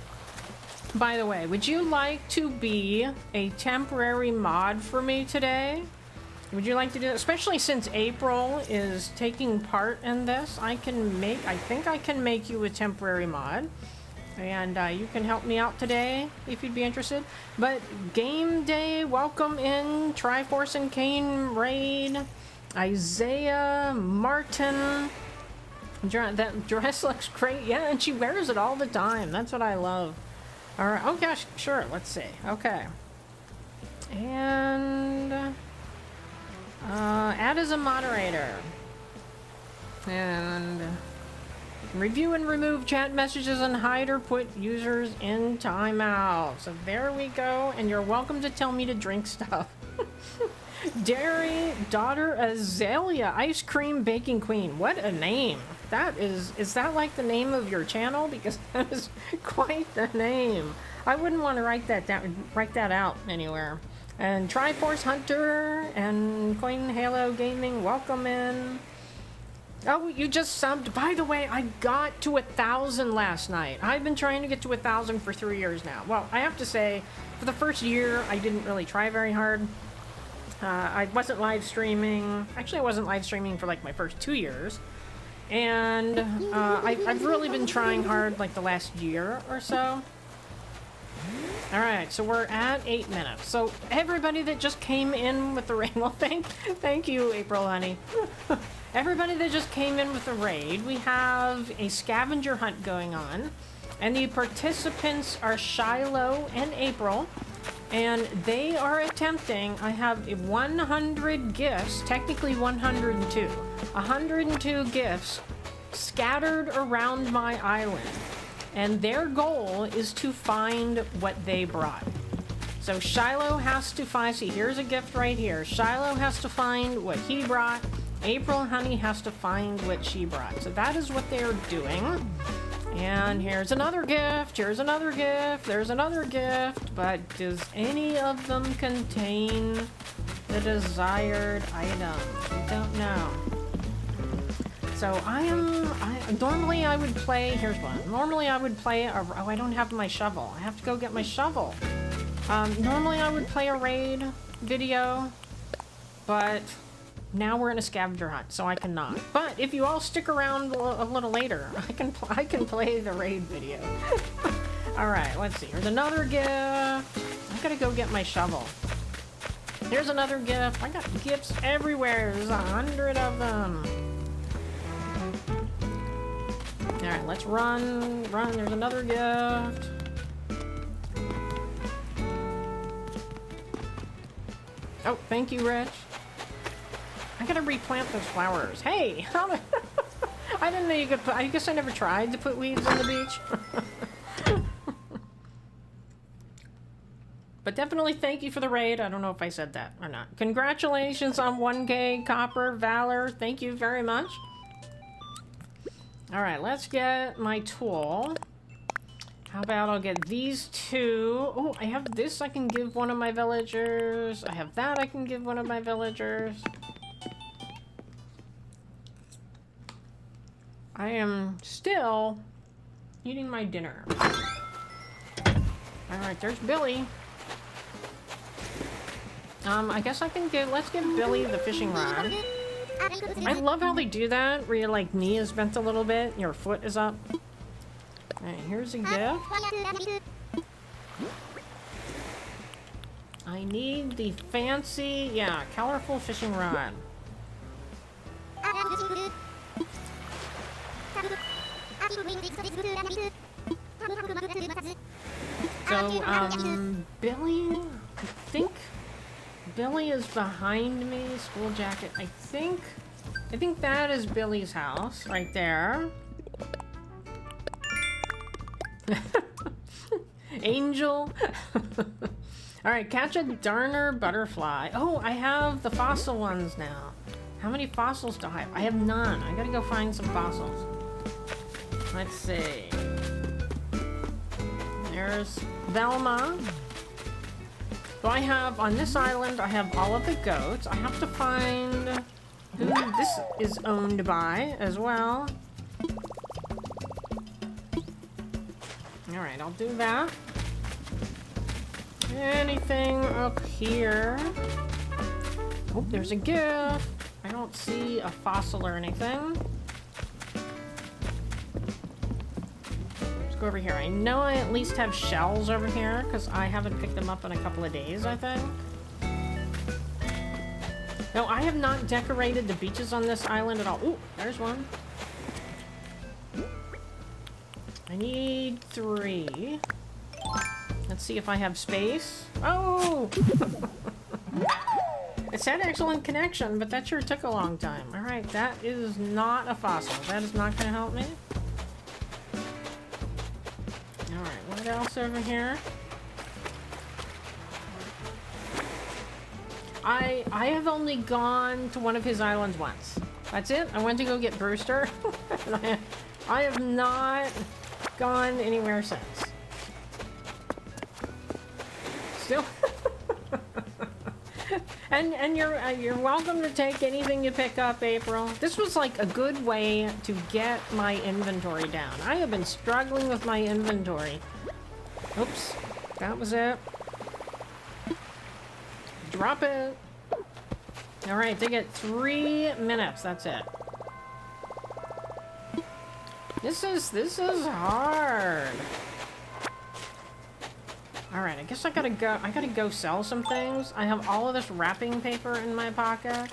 Speaker 1: By the way, would you like to be a temporary mod for me today? Would you like to do that? Especially since April is taking part in this, I think I can make you a temporary mod. And you can help me out today if you'd be interested. But game day, welcome in Triforce and Kane raid. Isaiah, Martin. That dress looks great. Yeah, and she wears it all the time. That's what I love. All right. Oh gosh, sure. Let's see. Okay. And add as a moderator. And review and remove chat messages and hide or put users in timeout. So there we go. And you're welcome to tell me to drink stuff. Dairy Daughter Azalea Ice Cream Baking Queen. What a name. That is that like the name of your channel? Because that is quite the name. I wouldn't want to write that out anywhere. And Triforce Hunter and Coin Halo Gaming, welcome in. Oh, you just subbed. By the way, I got to 1,000 last night. I've been trying to get to 1,000 for 3 years now. Well, I have to say, for the first year, I didn't really try very hard. I wasn't live streaming. Actually, I wasn't live streaming for like my first 2 years. And I've really been trying hard like the last year or so. Alright, so we're at 8 minutes. So everybody that just came in with the raid, well, thank you, April, honey. Everybody that just came in with the raid, we have a scavenger hunt going on. And the participants are Shiloh and April. And they are attempting, I have 100 gifts, technically 102. 102 gifts scattered around my island. And their goal is to find what they brought. So Shiloh has to find, see, here's a gift right here. Shiloh has to find what he brought. April Honey has to find what she brought. So that is what they're doing. And here's another gift, here's another gift, there's another gift, but does any of them contain the desired item? I don't know. So normally I would play, here's one. Normally I would play, oh, I don't have my shovel. I have to go get my shovel. Normally I would play a raid video, but now we're in a scavenger hunt, so I cannot. But if you all stick around a little later, I can play the raid video. All right, let's see. Here's another gift. I gotta go get my shovel. Here's another gift. I got gifts everywhere. There's 100 of them. All right, let's run. There's another gift. Oh, thank you, Rich. I gotta replant those flowers. Hey, I didn't know you could put, I guess I never tried to put weeds on the beach. But definitely thank you for the raid. I don't know if I said that or not. Congratulations on 1K Copper, Valor. Thank you very much. All right, let's get my tool. How about I'll get these two. Oh, I have this I can give one of my villagers. I have that I can give one of my villagers. I am still eating my dinner. Alright, there's Billy. I guess I can give, let's give Billy the fishing rod. I love how they do that, where your, like, knee is bent a little bit, your foot is up. Alright, here's a gift. I need the fancy, yeah, colorful fishing rod. So, Billy, I think Billy is behind me. School jacket. I think that is Billy's house right there. Angel. All right, catch a darner butterfly. Oh, I have the fossil ones now. How many fossils do I have? I have none. I gotta go find some fossils. Let's see. There's Velma. So I have, on this island, I have all of the goats. I have to find who this is owned by as well. Alright, I'll do that. Anything up here? Oh, there's a gift. I don't see a fossil or anything. Let's go over here. I know I at least have shells over here because I haven't picked them up in a couple of days, I think. No, I have not decorated the beaches on this island at all. Ooh, there's one. I need 3. Let's see if I have space. Oh! It said excellent connection, but that sure took a long time. Alright, that is not a fossil. That is not going to help me. Alright, what else over here? I have only gone to one of his islands once. That's it. I went to go get Brewster. And I have not gone anywhere since. Still. And you're welcome to take anything you pick up, April. This was like a good way to get my inventory down. I have been struggling with my inventory. Oops, that was it. Drop it. All right, they get 3 minutes. That's it. This is hard. Alright, I guess I gotta go sell some things. I have all of this wrapping paper in my pocket.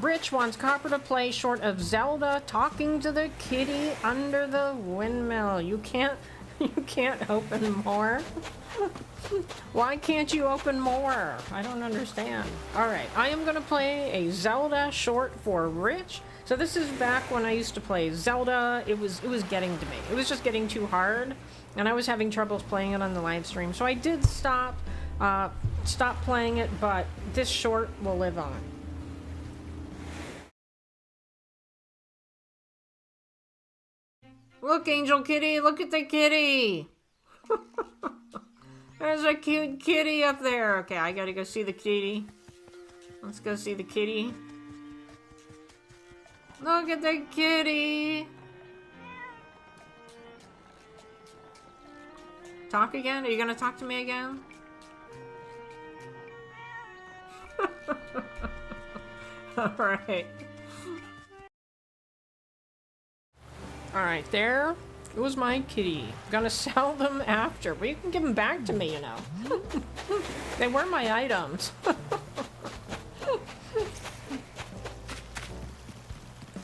Speaker 1: Rich wants copper to play short of Zelda talking to the kitty under the windmill. You can't open more? Why can't you open more? I don't understand. Alright, I am gonna play a Zelda short for Rich. So this is back when I used to play Zelda. It was getting to me. It was just getting too hard. And I was having troubles playing it on the live stream. So I did stop playing it, but this short will live on. Look, Angel Kitty, look at the kitty. There's a cute kitty up there. Okay, I gotta go see the kitty. Let's go see the kitty. Look at the kitty. Talk again? Are you gonna talk to me again? Alright. Alright, there. It was my kitty. Gonna sell them after. But you can give them back to me, you know. They were my items.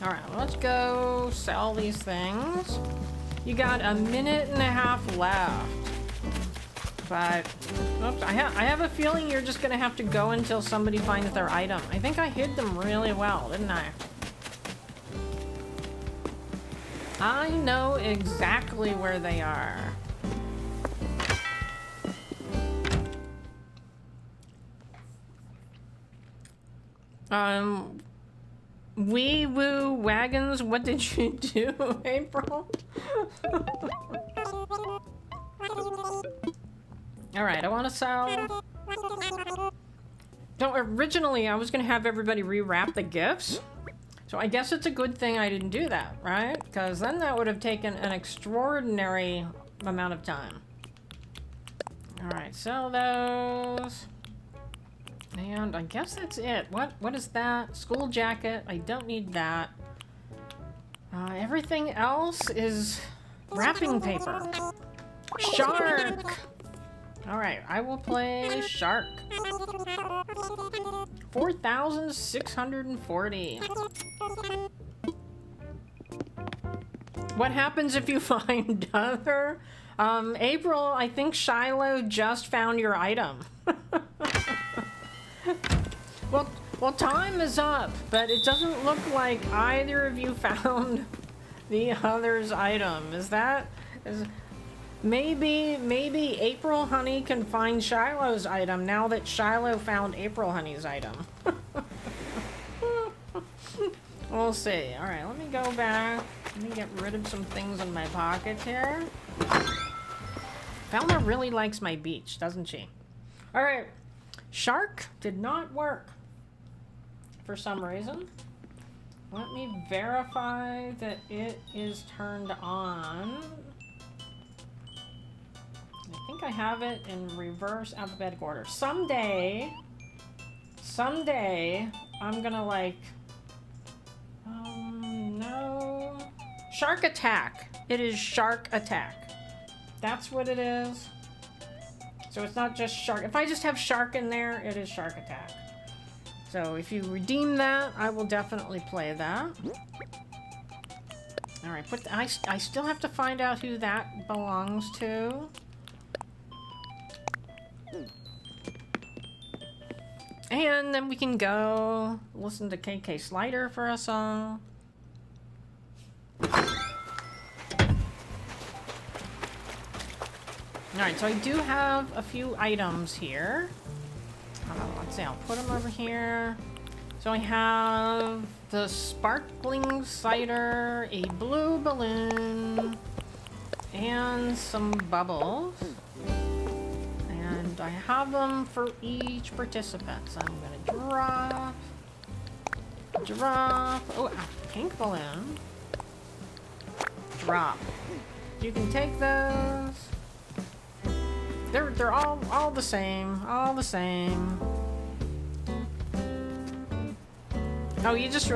Speaker 1: Alright, let's go sell these things. You got a minute and a half left. But, oops, I have a feeling you're just gonna have to go until somebody finds their item. I think I hid them really well, didn't I? I know exactly where they are. Wee woo wagons, what did you do, April? Alright, I want to sell... So originally I was going to have everybody rewrap the gifts. So I guess it's a good thing I didn't do that, right? Because then that would have taken an extraordinary amount of time. Alright, sell those. And I guess that's it. What is that? School jacket. I don't need that. Everything else is wrapping paper. Shark! Alright, I will play Shark. 4,640. What happens if you find other? April, I think Shiloh just found your item. Well, time is up, but it doesn't look like either of you found the other's item. Maybe April Honey can find Shiloh's item now that Shiloh found April Honey's item. We'll see. Alright, let me go back. Let me get rid of some things in my pocket here. Valor really likes my beach, doesn't she? Alright. Shark did not work for some reason. Let me verify that it is turned on. I think I have it in reverse alphabetical order. Someday, I'm gonna like, no. Shark attack. It is shark attack. That's what it is. So it's not just shark. If I just have shark in there, it is shark attack. So if you redeem that, I will definitely play that. All right, I still have to find out who that belongs to. And then we can go listen to KK Slider for a song. Alright, so I do have a few items here. Let's see, I'll put them over here. So I have the sparkling cider, a blue balloon, and some bubbles. And I have them for each participant. So I'm gonna drop, oh, a pink balloon. Drop. You can take those. They're all the same, all the same. Oh, you just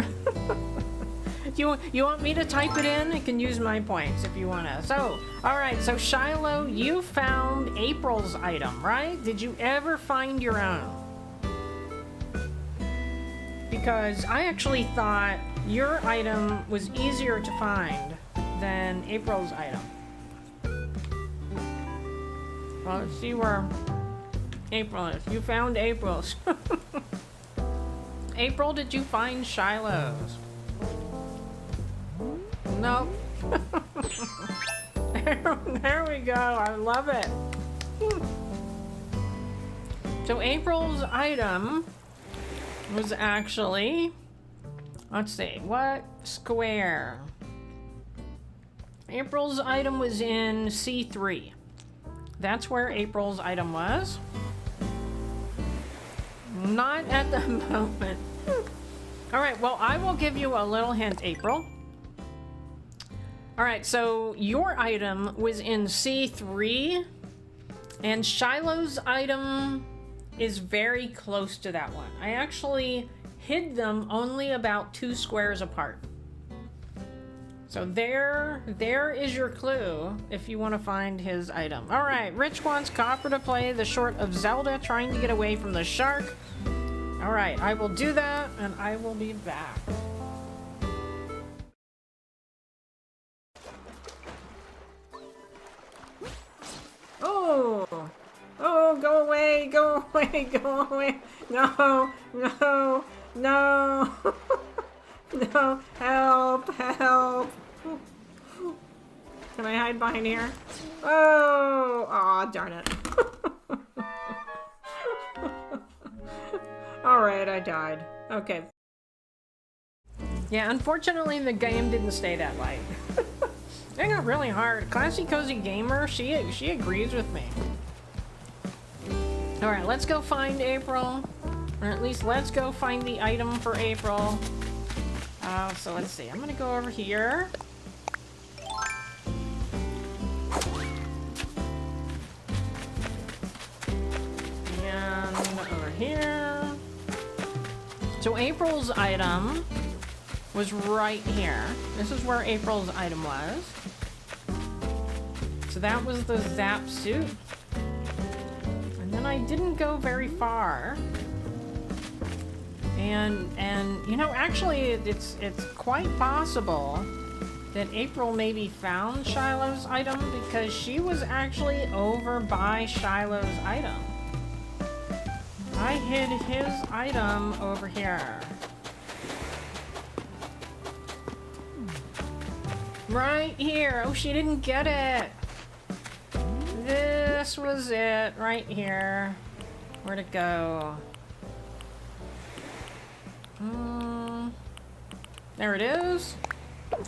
Speaker 1: you want me to type it in? I can use my points if you wanna. So, all right. So Shiloh, you found April's item, right? Did you ever find your own? Because I actually thought your item was easier to find than April's item. Well, let's see where April is. You found April's. April, did you find Shiloh's? Nope. There we go. I love it. So April's item was actually, let's see, what square? April's item was in C3. That's where April's item was. Not at the moment. All right, well, I will give you a little hint, April. All right, so your item was in C3, and Shiloh's item is very close to that one. I actually hid them only about 2 squares apart. So there is your clue if you want to find his item. All right, Rich wants Copper to play the short of Zelda trying to get away from the shark. All right, I will do that, and I will be back. Oh, go away, go away, go away. No, no, no. No, help, help. Can I hide behind here? Oh, aw, darn it. Alright, I died. Okay. Yeah, unfortunately the game didn't stay that light. It got really hard. Classy Cozy Gamer, she agrees with me. Alright, let's go find April. Or at least let's go find the item for April. So let's see. I'm gonna go over here. And over here. So April's item was right here. This is where April's item was. So that was the Zap suit. And then I didn't go very far. And you know, actually it's quite possible that April maybe found Shiloh's item because she was actually over by Shiloh's item. I hid his item over here. Right here. Oh, she didn't get it. This was it right here. Where'd it go? There it is.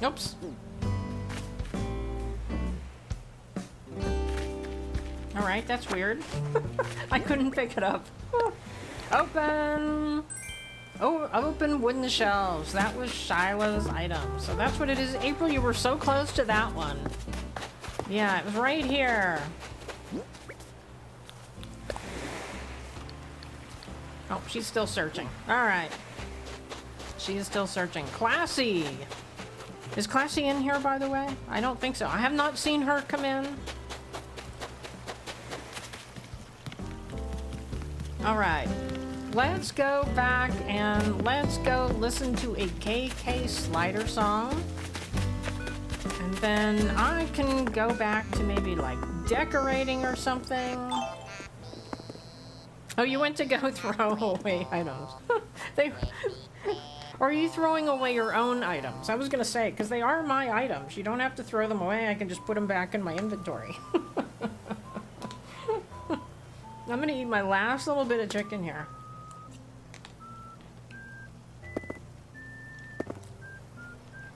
Speaker 1: Oops. Alright, that's weird. I couldn't pick it up. Open! Oh, open wooden shelves. That was Shiloh's item. So that's what it is. April, you were so close to that one. Yeah, it was right here. Oh, she's still searching. Alright. She is still searching. Classy! Is Classy in here, by the way? I don't think so. I have not seen her come in. Alright. Let's go back and let's go listen to a KK Slider song. And then I can go back to maybe like decorating or something. Oh, you went to go throw away items. Or are you throwing away your own items? I was gonna say, because they are my items. You don't have to throw them away. I can just put them back in my inventory. I'm gonna eat my last little bit of chicken here.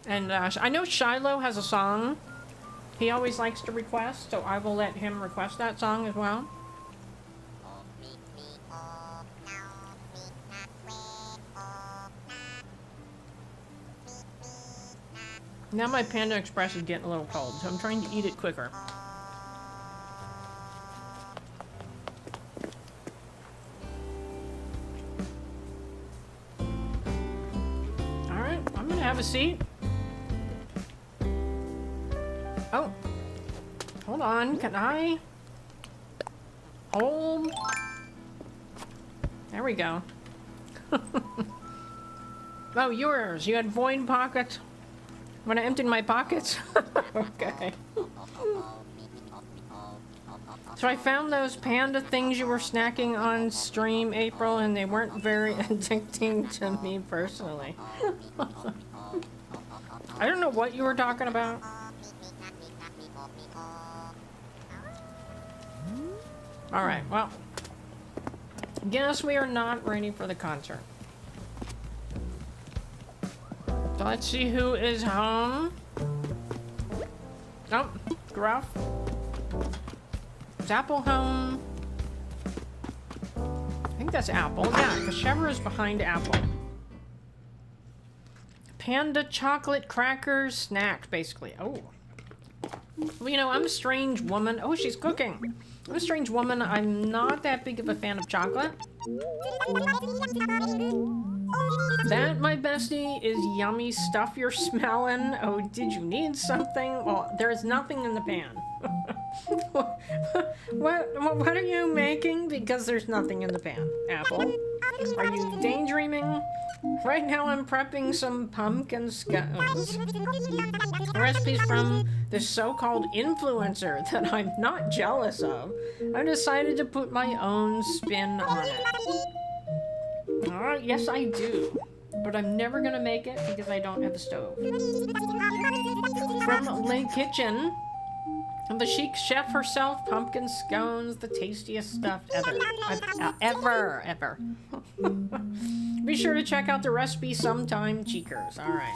Speaker 1: And I know Shiloh has a song he always likes to request, so I will let him request that song as well. Now my Panda Express is getting a little cold, so I'm trying to eat it quicker. Alright, I'm gonna have a seat. Oh. Hold on, can I? Hold. There we go. Oh, yours. You had void pockets? When I emptied my pockets? Okay. So I found those panda things you were snacking on stream, April, and they weren't very addicting to me personally. I don't know what you were talking about. Alright, well. Guess we are not ready for the concert. So let's see who is home. Oh, Gruff. Is Apple home? I think that's Apple. Yeah, because Shevra is behind Apple. Panda chocolate crackers snack, basically. Oh. Well, you know, I'm a strange woman. Oh, she's cooking. I'm a strange woman. I'm not that big of a fan of chocolate. That, my bestie, is yummy stuff you're smelling. Oh, did you need something? Well, there's nothing in the pan. What are you making? Because there's nothing in the pan. Apple? Are you daydreaming? Right now I'm prepping some pumpkin scones. Recipes from this so-called influencer that I'm not jealous of. I decided to put my own spin on it. Alright, yes I do. But I'm never gonna make it because I don't have a stove. From Lay Kitchen, the chic chef herself, pumpkin scones, the tastiest stuff ever. Ever. Be sure to check out the recipe sometime, cheekers. Alright.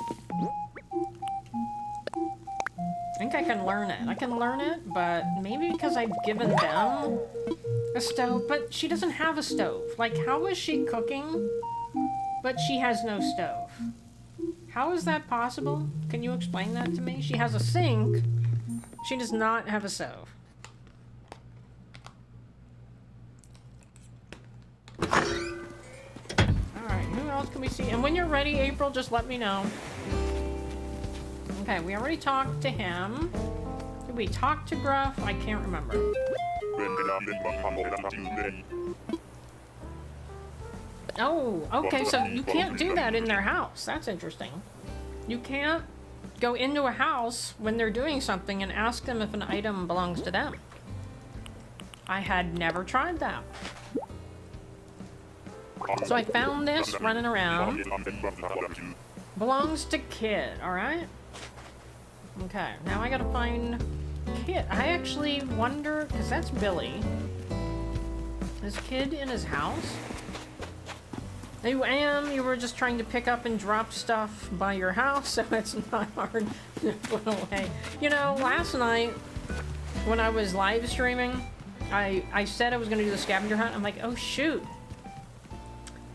Speaker 1: I think I can learn it. I can learn it, but maybe because I've given them a stove. But she doesn't have a stove. Like, how is she cooking, but she has no stove? How is that possible? Can you explain that to me? She has a sink. She does not have a stove. Alright, who else can we see? And when you're ready, April, just let me know. Okay, we already talked to him. Did we talk to Gruff? I can't remember. Oh, okay, so you can't do that in their house. That's interesting. You can't go into a house when they're doing something and ask them if an item belongs to them. I had never tried that. So I found this running around. Belongs to Kid, alright? Okay, now I gotta find Kid. I actually wonder, because that's Billy. Is Kid in his house? You were just trying to pick up and drop stuff by your house, so it's not hard to put away. You know, last night, when I was live streaming, I said I was going to do the scavenger hunt. I'm like, oh shoot.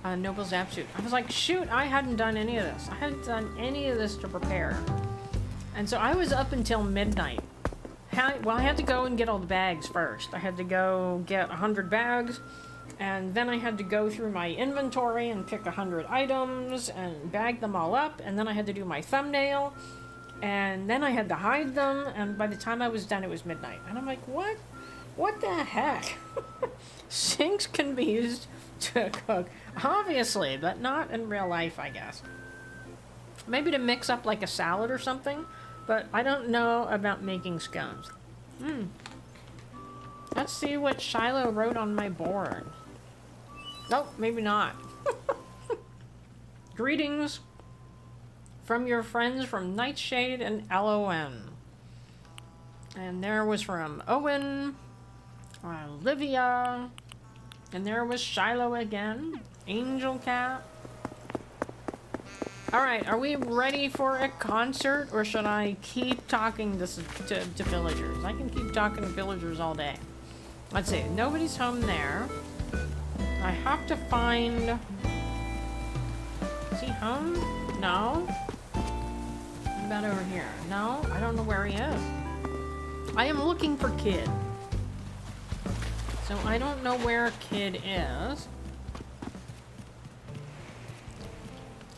Speaker 1: Noble's Zapsuit. I was like, shoot, I hadn't done any of this. I hadn't done any of this to prepare. And so I was up until midnight. Well, I had to go and get all the bags first. I had to go get 100 bags. And then I had to go through my inventory and pick 100 items and bag them all up. And then I had to do my thumbnail. And then I had to hide them. And by the time I was done, it was midnight. And I'm like, what? What the heck? Sinks can be used to cook. Obviously, but not in real life, I guess. Maybe to mix up like a salad or something. But I don't know about making scones. Let's see what Shiloh wrote on my board. Nope, maybe not. Greetings from your friends from Nightshade and LON. And there was from Owen, Olivia, and there was Shiloh again, Angel Cat. Alright, are we ready for a concert, or should I keep talking to villagers? I can keep talking to villagers all day. Let's see, nobody's home there. I have to find... Is he home? No? What about over here? No? I don't know where he is. I am looking for Kid. So I don't know where Kid is.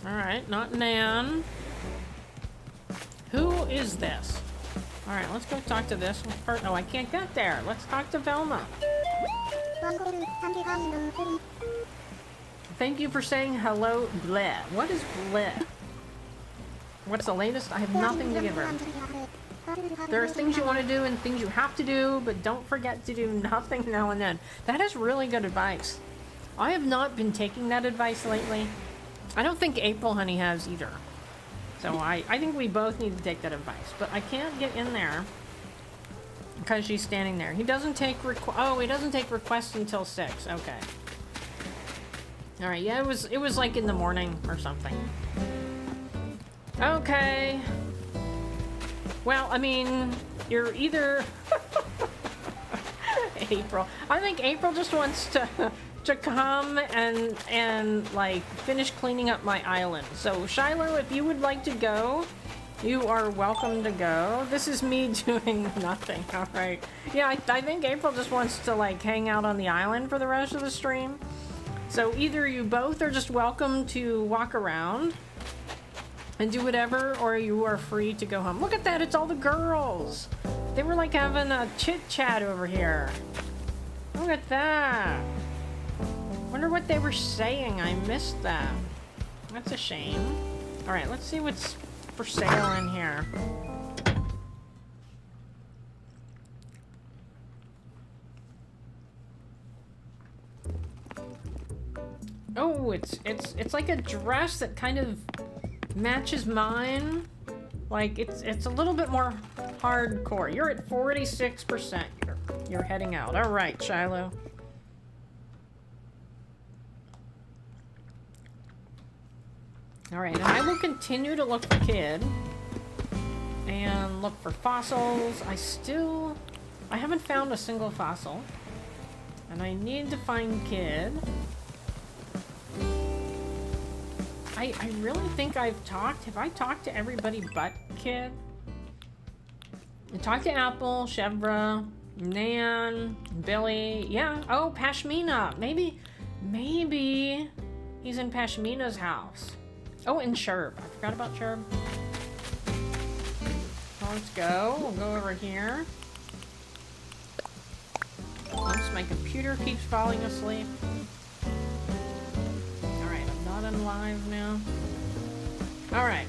Speaker 1: Alright, not Nan. Who is this? Alright, let's go talk to this person. Oh, I can't get there. Let's talk to Velma. Thank you for saying hello, bleh. What is bleh? What's the latest? I have nothing to give her. There are things you want to do and things you have to do, but don't forget to do nothing now and then. That is really good advice. I have not been taking that advice lately. I don't think April Honey has either. So I think we both need to take that advice. But I can't get in there because she's standing there. He doesn't take he doesn't take requests until 6. Okay. All right. Yeah, it was like in the morning or something. Okay. Well, I mean, you're either April. I think April just wants to come and like finish cleaning up my island. So Shiloh, if you would like to go, you are welcome to go. This is me doing nothing. All right. Yeah, I think April just wants to like hang out on the island for the rest of the stream. So either you both are just welcome to walk around and do whatever, or you are free to go home. Look at that, it's all the girls. They were like having a chit chat over here. Look at that. Wonder what they were saying. I missed that. That's a shame. All right, let's see what's for sale in here. Oh, it's like a dress that kind of matches mine. Like it's a little bit more hardcore. You're at 46%. You're heading out. All right, Shiloh. Alright, and I will continue to look for Kid. And look for fossils. I haven't found a single fossil. And I need to find Kid. I really think have I talked to everybody but Kid? I talked to Apple, Chevra, Nan, Billy, yeah. Oh, Pashmina. Maybe he's in Pashmina's house. Oh, and Sherb. I forgot about Sherb. Well, let's go. We'll go over here. Oops, my computer keeps falling asleep. Alright, I'm not on live now. Alright,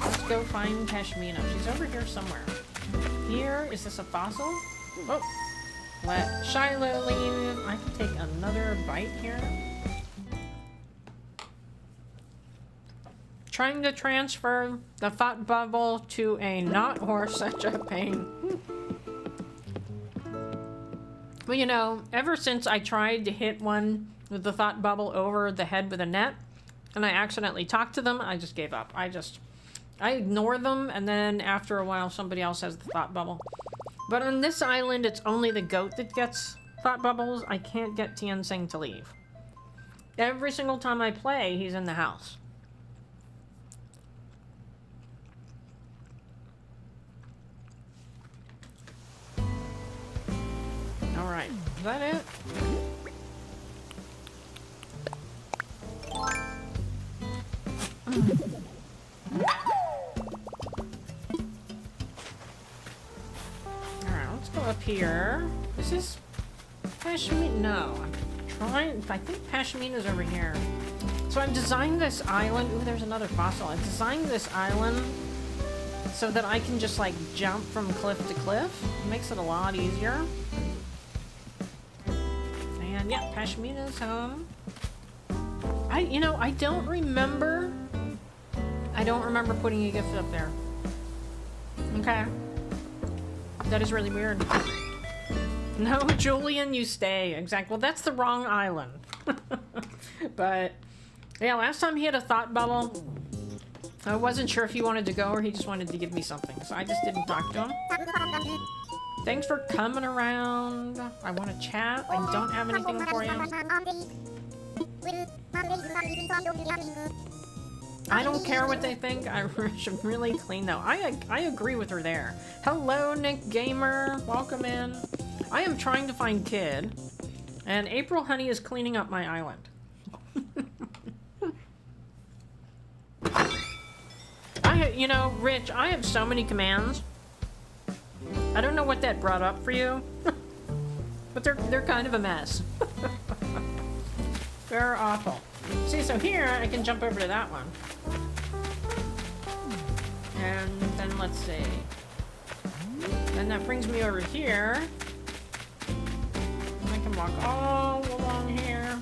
Speaker 1: let's go find Pashmina. She's over here somewhere. Here, is this a fossil? Oh, let Shiloh leave. I can take another bite here. Trying to transfer the thought bubble to a not horse, such a pain. Well, you know, ever since I tried to hit one with the thought bubble over the head with a net, and I accidentally talked to them, I just gave up. I ignore them, and then after a while somebody else has the thought bubble. But on this island, it's only the goat that gets thought bubbles. I can't get Tianxing to leave. Every single time I play, he's in the house. Alright, is that it? Alright, let's go up here. Is this Pashmina? No, I'm trying. I think Pashmina's over here. So I'm designing this island. Ooh, there's another fossil. I'm designing this island so that I can just like jump from cliff to cliff. It makes it a lot easier. And yeah, Pashmina's home. I don't remember putting a gift up there. Okay. That is really weird. No, Julian, you stay. Exactly. Well, that's the wrong island. But, yeah, last time he had a thought bubble, I wasn't sure if he wanted to go or he just wanted to give me something. So I just didn't talk to him. Thanks for coming around. I want to chat. I don't have anything for you. I don't care what they think. I should really clean though. I agree with her there. Hello, Nick Gamer. Welcome in. I am trying to find Kid, and April Honey is cleaning up my island. Rich, I have so many commands. I don't know what that brought up for you, but they're kind of a mess. They're awful. See, so here I can jump over to that one. And then let's see. Then that brings me over here. And I can walk all along here.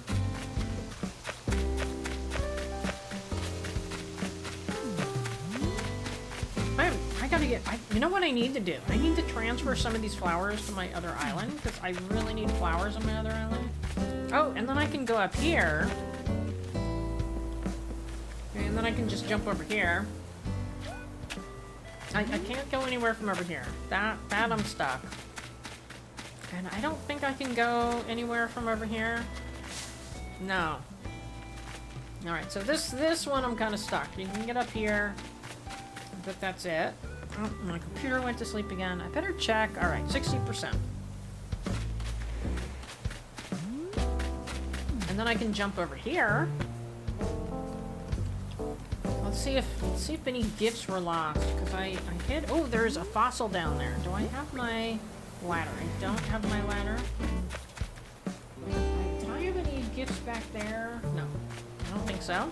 Speaker 1: I gotta get, you know what I need to do? I need to transfer some of these flowers to my other island, because I really need flowers on my other island. Oh, and then I can go up here. And then I can just jump over here. I can't go anywhere from over here. That I'm stuck. And I don't think I can go anywhere from over here. No. Alright, so this one I'm kind of stuck. You can get up here. But that's it. Oh, my computer went to sleep again. I better check. Alright, 60%. And then I can jump over here. Let's see if any gifts were lost. Because I hit... Oh, there's a fossil down there. Do I have my ladder? I don't have my ladder. Did I have any gifts back there? No. I don't think so.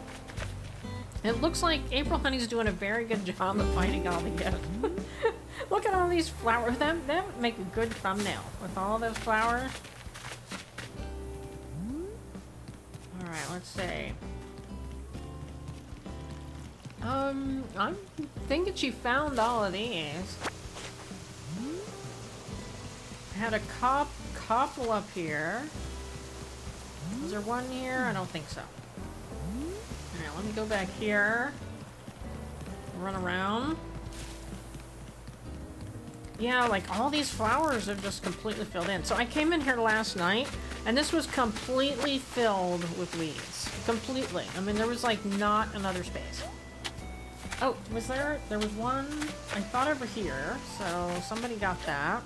Speaker 1: It looks like April Honey's doing a very good job of finding all the gifts. Look at all these flowers. That would make a good thumbnail with all those flowers. Alright, let's see. I'm thinking she found all of these. I had a couple up here. Was there one here? I don't think so. Alright, let me go back here. Run around. Yeah, like all these flowers are just completely filled in. So I came in here last night and this was completely filled with weeds. Completely. I mean, there was like not another space. Oh, was there? There was one, I thought, over here. So somebody got that.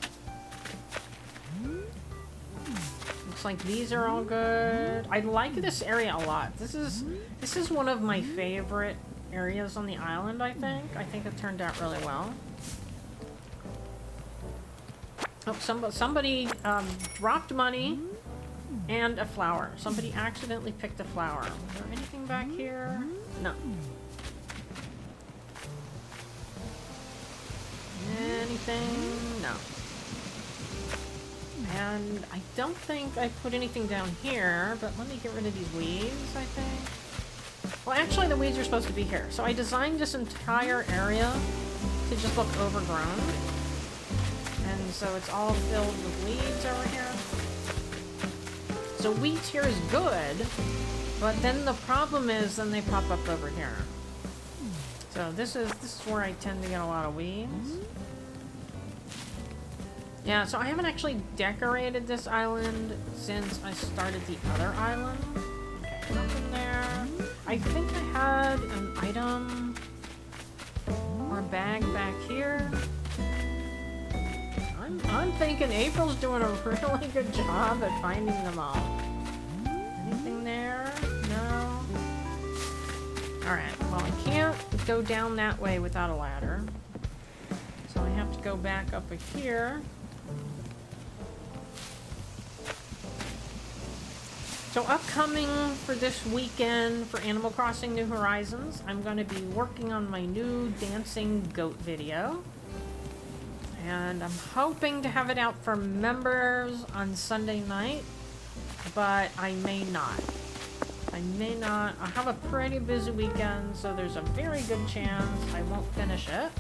Speaker 1: Looks like these are all good. I like this area a lot. This is one of my favorite areas on the island, I think. I think it turned out really well. Oh, somebody dropped money and a flower. Somebody accidentally picked a flower. Is there anything back here? No. Anything? No. And I don't think I put anything down here, but let me get rid of these weeds, I think. Well, actually, the weeds are supposed to be here. So I designed this entire area to just look overgrown. And so it's all filled with weeds over here. So wheat here is good, but then the problem is then they pop up over here. So this is where I tend to get a lot of weeds. Yeah, so I haven't actually decorated this island since I started the other island. Okay, nothing there. I think I had an item or a bag back here. I'm thinking April's doing a really good job at finding them all. Anything there? No? Alright, well I can't go down that way without a ladder. So I have to go back up here. So upcoming for this weekend for Animal Crossing New Horizons, I'm going to be working on my new dancing goat video. And I'm hoping to have it out for members on Sunday night, but I may not. I may not. I have a pretty busy weekend, so there's a very good chance I won't finish it.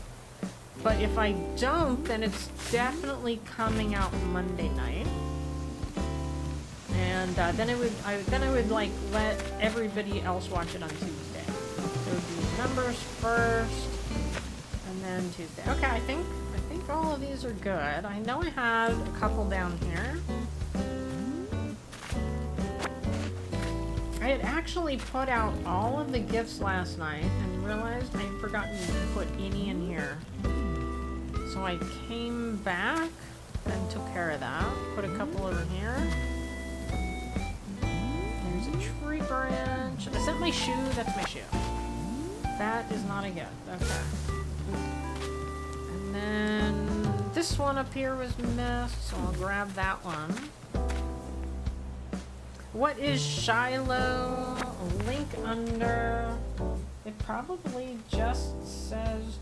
Speaker 1: But if I don't, then it's definitely coming out Monday night. And then I would like let everybody else watch it on Tuesday. So it would be members first, and then Tuesday. Okay, I think all of these are good. I know I had a couple down here. I had actually put out all of the gifts last night and realized I had forgotten to put any in here. So I came back and took care of that. Put a couple over here. There's a tree branch. Is that my shoe? That's my shoe. That is not a gift. Okay. And then this one up here was missed, so I'll grab that one. What is Shiloh? Link under. It probably just says.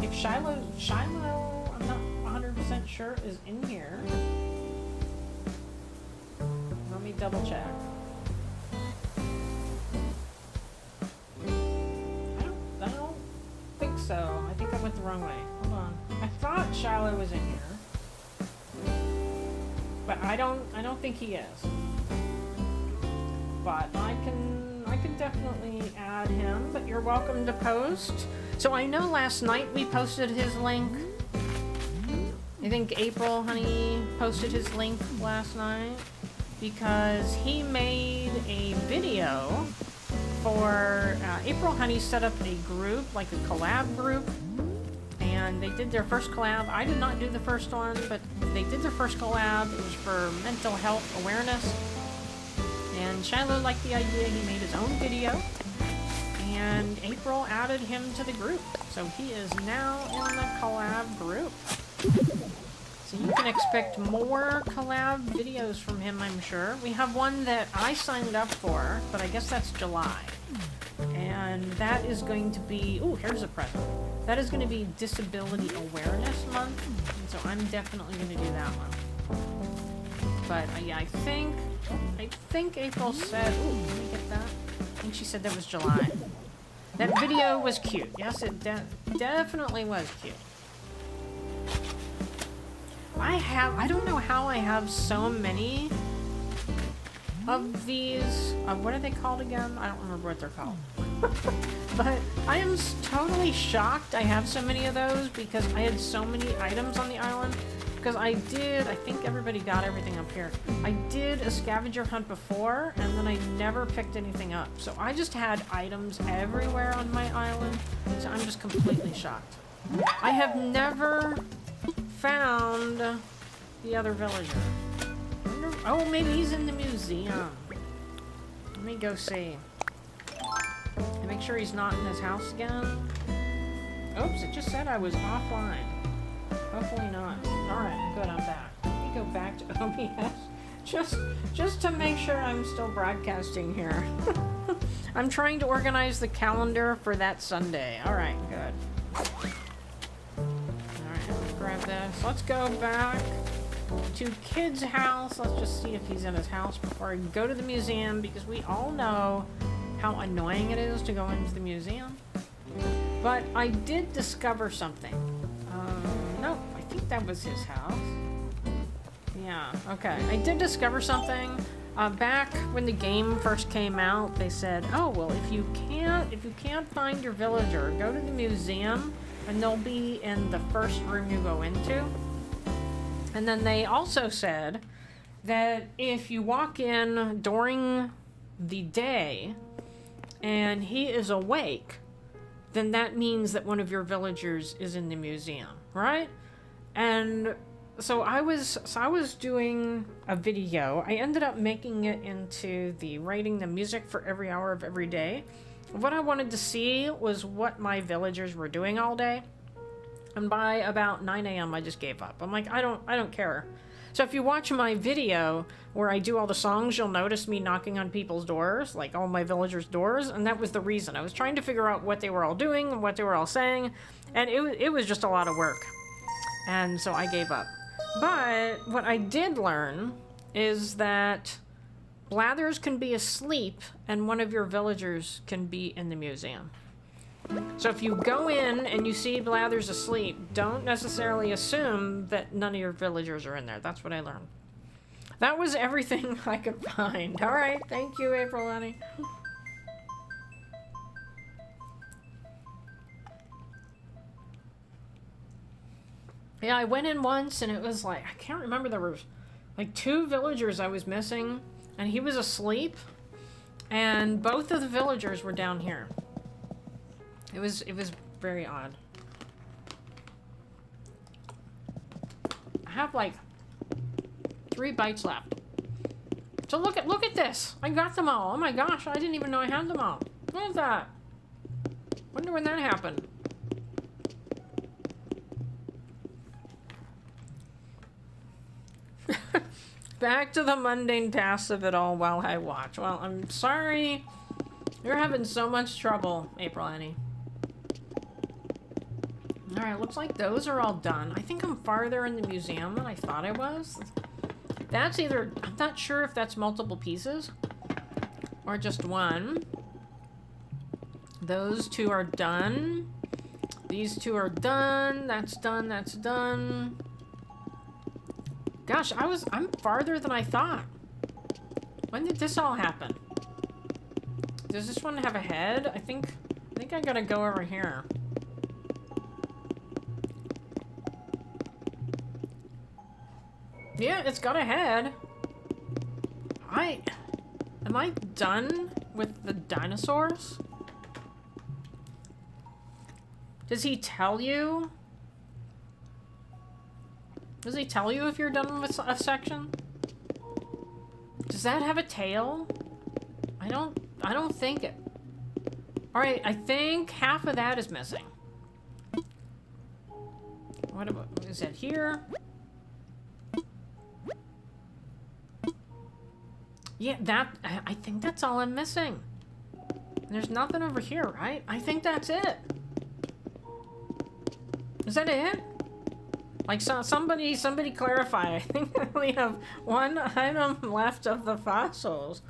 Speaker 1: If Shiloh, I'm not 100% sure is in here. Let me double check. I don't think so. I think I went the wrong way. Hold on. I thought Shiloh was in here. But I don't think he is. But I can definitely add him, but you're welcome to post. So I know last night we posted his link. I think April Honey posted his link last night because he made a video for April Honey set up a group, like a collab group. And they did their first collab. I did not do the first one, but they did their first collab. It was for mental health awareness. And Shiloh liked the idea. He made his own video. And April added him to the group. So he is now in the collab group. So you can expect more collab videos from him, I'm sure. We have one that I signed up for, but I guess that's July. And that is going to be... Ooh, here's a present. That is going to be Disability Awareness Month. And so I'm definitely going to do that one. But yeah, I think April said... Ooh, let me get that. I think she said that was July. That video was cute. Yes, it definitely was cute. I don't know how I have so many of these. What are they called again? I don't remember what they're called. But I am totally shocked I have so many of those because I had so many items on the island. Because I think everybody got everything up here. I did a scavenger hunt before, and then I never picked anything up. So I just had items everywhere on my island. So I'm just completely shocked. I have never found the other villager. Oh, maybe he's in the museum. Let me go see. And make sure he's not in his house again. Oops, it just said I was offline. Hopefully not. Alright, good, I'm back. Let me go back to OBS. Just to make sure I'm still broadcasting here. I'm trying to organize the calendar for that Sunday. Alright, good. Alright, let's grab this. Let's go back to Kid's house. Let's just see if he's in his house before I go to the museum, because we all know how annoying it is to go into the museum. But I did discover something. No, I think that was his house. Yeah, okay. I did discover something. Back when the game first came out, they said, oh, well, if you can't find your villager, go to the museum and they'll be in the first room you go into. And then they also said that if you walk in during the day and he is awake, then that means that one of your villagers is in the museum, right? And so I was doing a video. I ended up making it into the writing the music for every hour of every day. What I wanted to see was what my villagers were doing all day. And by about 9 a.m. I just gave up. I'm like, I don't care. So if you watch my video where I do all the songs, you'll notice me knocking on people's doors, like all my villagers' doors, and that was the reason. I was trying to figure out what they were all doing and what they were all saying, and it was just a lot of work. And so I gave up. But what I did learn is that Blathers can be asleep and one of your villagers can be in the museum. So if you go in and you see Blathers asleep, don't necessarily assume that none of your villagers are in there. That's what I learned. That was everything I could find. All right, thank you, April Annie. Yeah, I went in once and it was like, I can't remember, there was like 2 villagers I was missing and he was asleep and both of the villagers were down here. It was very odd. I have like 3 bites left. So look at this. I got them all. Oh my gosh, I didn't even know I had them all. Look at that. Wonder when that happened. Back to the mundane tasks of it all while I watch. Well, I'm sorry. You're having so much trouble, April Annie. Alright, looks like those are all done. I think I'm farther in the museum than I thought I was. That's either... I'm not sure if that's multiple pieces or just one. Those 2 are done. These 2 are done. That's done. That's done. Gosh, I'm farther than I thought. When did this all happen? Does this one have a head? I think I gotta go over here. Yeah, it's got a head. Am I done with the dinosaurs? Does he tell you? Does he tell you if you're done with a section? Does that have a tail? I don't think it. Alright, I think half of that is missing. What about, is it here? Yeah, I think that's all I'm missing. There's nothing over here, right? I think that's it. Is that it? Like, somebody clarify. I think I only have 1 item left of the fossils.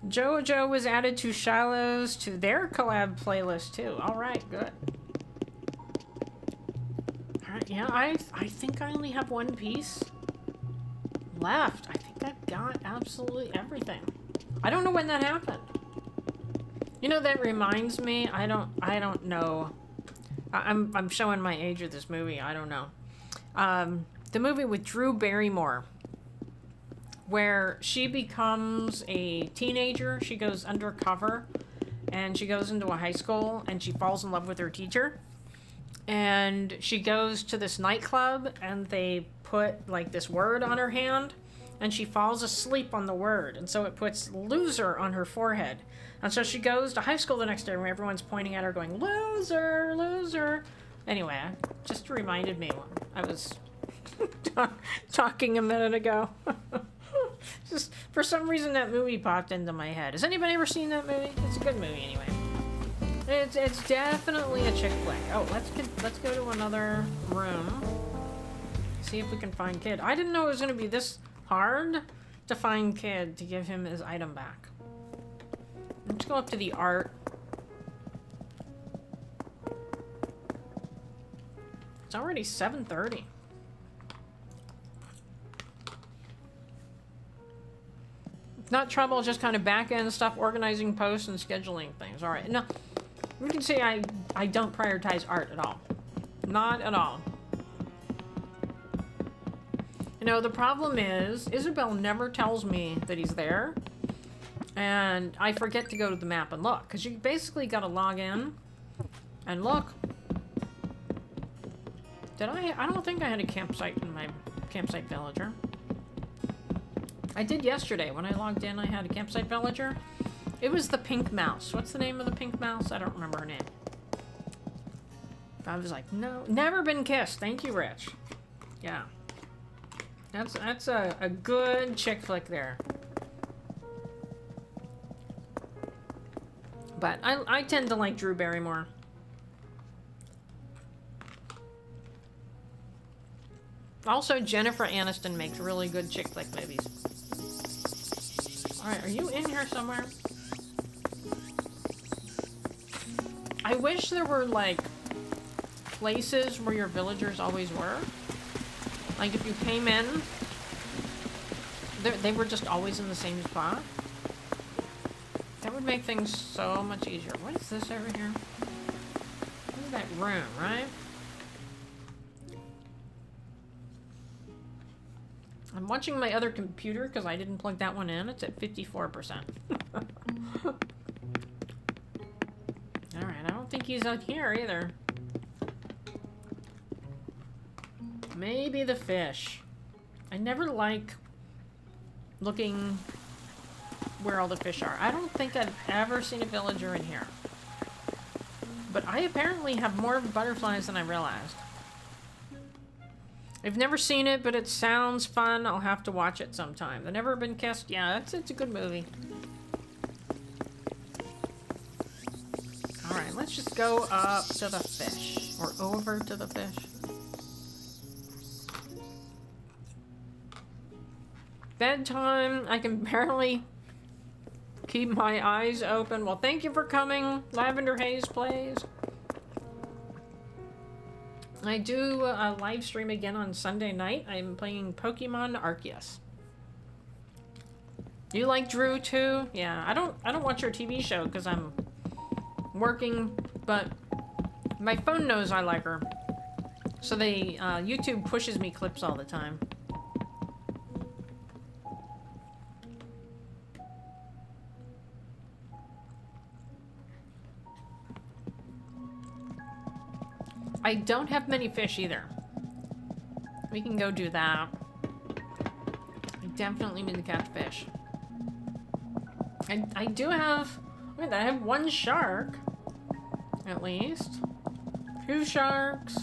Speaker 1: JoJo was added to Shiloh's to their collab playlist too. Alright, good. Alright, yeah, I think I only have 1 piece left. I think I've got absolutely everything. I don't know when that happened. You know, that reminds me, I don't know. I'm showing my age of this movie. I don't know. The movie with Drew Barrymore, where she becomes a teenager. She goes undercover, and she goes into a high school, and she falls in love with her teacher. And she goes to this nightclub, and they put, like, this word on her hand, and she falls asleep on the word. And so it puts loser on her forehead. And so she goes to high school the next day, where everyone's pointing at her going, loser, loser. Anyway, it just reminded me when I was talking a minute ago. Just, for some reason, that movie popped into my head. Has anybody ever seen that movie? It's a good movie, anyway. It's definitely a chick flick. Oh, let's go to another room. See if we can find Kid. I didn't know it was going to be this hard to find Kid to give him his item back. Let's go up to the art. It's already 7:30. Not trouble, just kind of back-end stuff, organizing posts and scheduling things. All right, no, you can see I don't prioritize art at all. Not at all. You know, the problem is, Isabel never tells me that he's there, and I forget to go to the map and look, because you basically got to log in and look. Did I don't think I had a campsite in my campsite villager. I did yesterday. When I logged in, I had a campsite villager. It was the pink mouse. What's the name of the pink mouse? I don't remember her name. I was like, no, never been kissed. Thank you, Rich. Yeah. That's a good chick flick there. But I tend to like Drew Barrymore. Also, Jennifer Aniston makes really good chick flick movies. Alright, are you in here somewhere? I wish there were, like, places where your villagers always were. Like, if you came in, they were just always in the same spot. That would make things so much easier. What is this over here? What is that room, right? I'm watching my other computer because I didn't plug that one in. It's at 54%. Alright, I don't think he's out here either. Maybe the fish. I never like looking where all the fish are. I don't think I've ever seen a villager in here. But I apparently have more butterflies than I realized. I've never seen it, but it sounds fun. I'll have to watch it sometime. The Never Been Kissed? Yeah, it's a good movie. Alright, let's just go up to the fish. Or over to the fish. Bedtime. I can barely keep my eyes open. Well, thank you for coming. Lavender Haze Plays. I do a live stream again on Sunday night. I'm playing Pokemon Arceus. You like Drew too? Yeah, I don't watch her TV show because I'm working, but my phone knows I like her. So they YouTube pushes me clips all the time. I don't have many fish either. We can go do that. I definitely need to catch fish. I do have... Wait, I have one shark. At least. 2 sharks.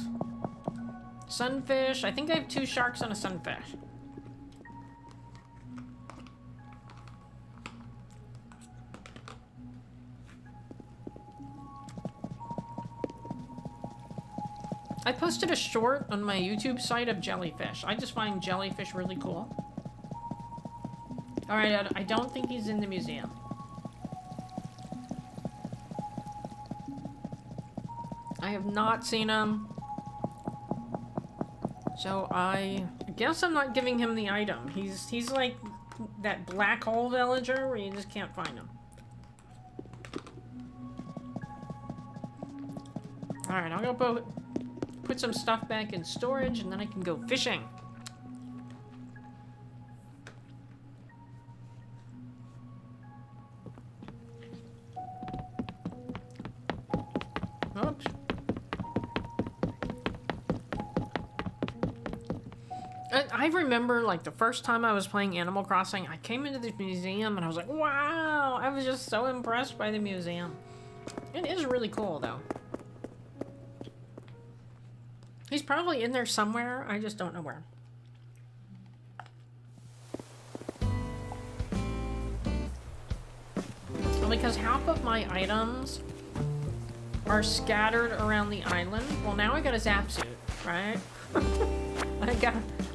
Speaker 1: Sunfish. I think I have 2 sharks and a sunfish. I posted a short on my YouTube site of jellyfish. I just find jellyfish really cool. Alright, I don't think he's in the museum. I have not seen him. So I guess I'm not giving him the item. He's like that black hole villager where you just can't find him. Alright, I'll go put some stuff back in storage and then I can go fishing. Oops. I remember, like, the first time I was playing Animal Crossing, I came into this museum and I was like, wow! I was just so impressed by the museum. It is really cool, though. He's probably in there somewhere, I just don't know where. Because half of my items are scattered around the island. Well, now I got a zap suit, right?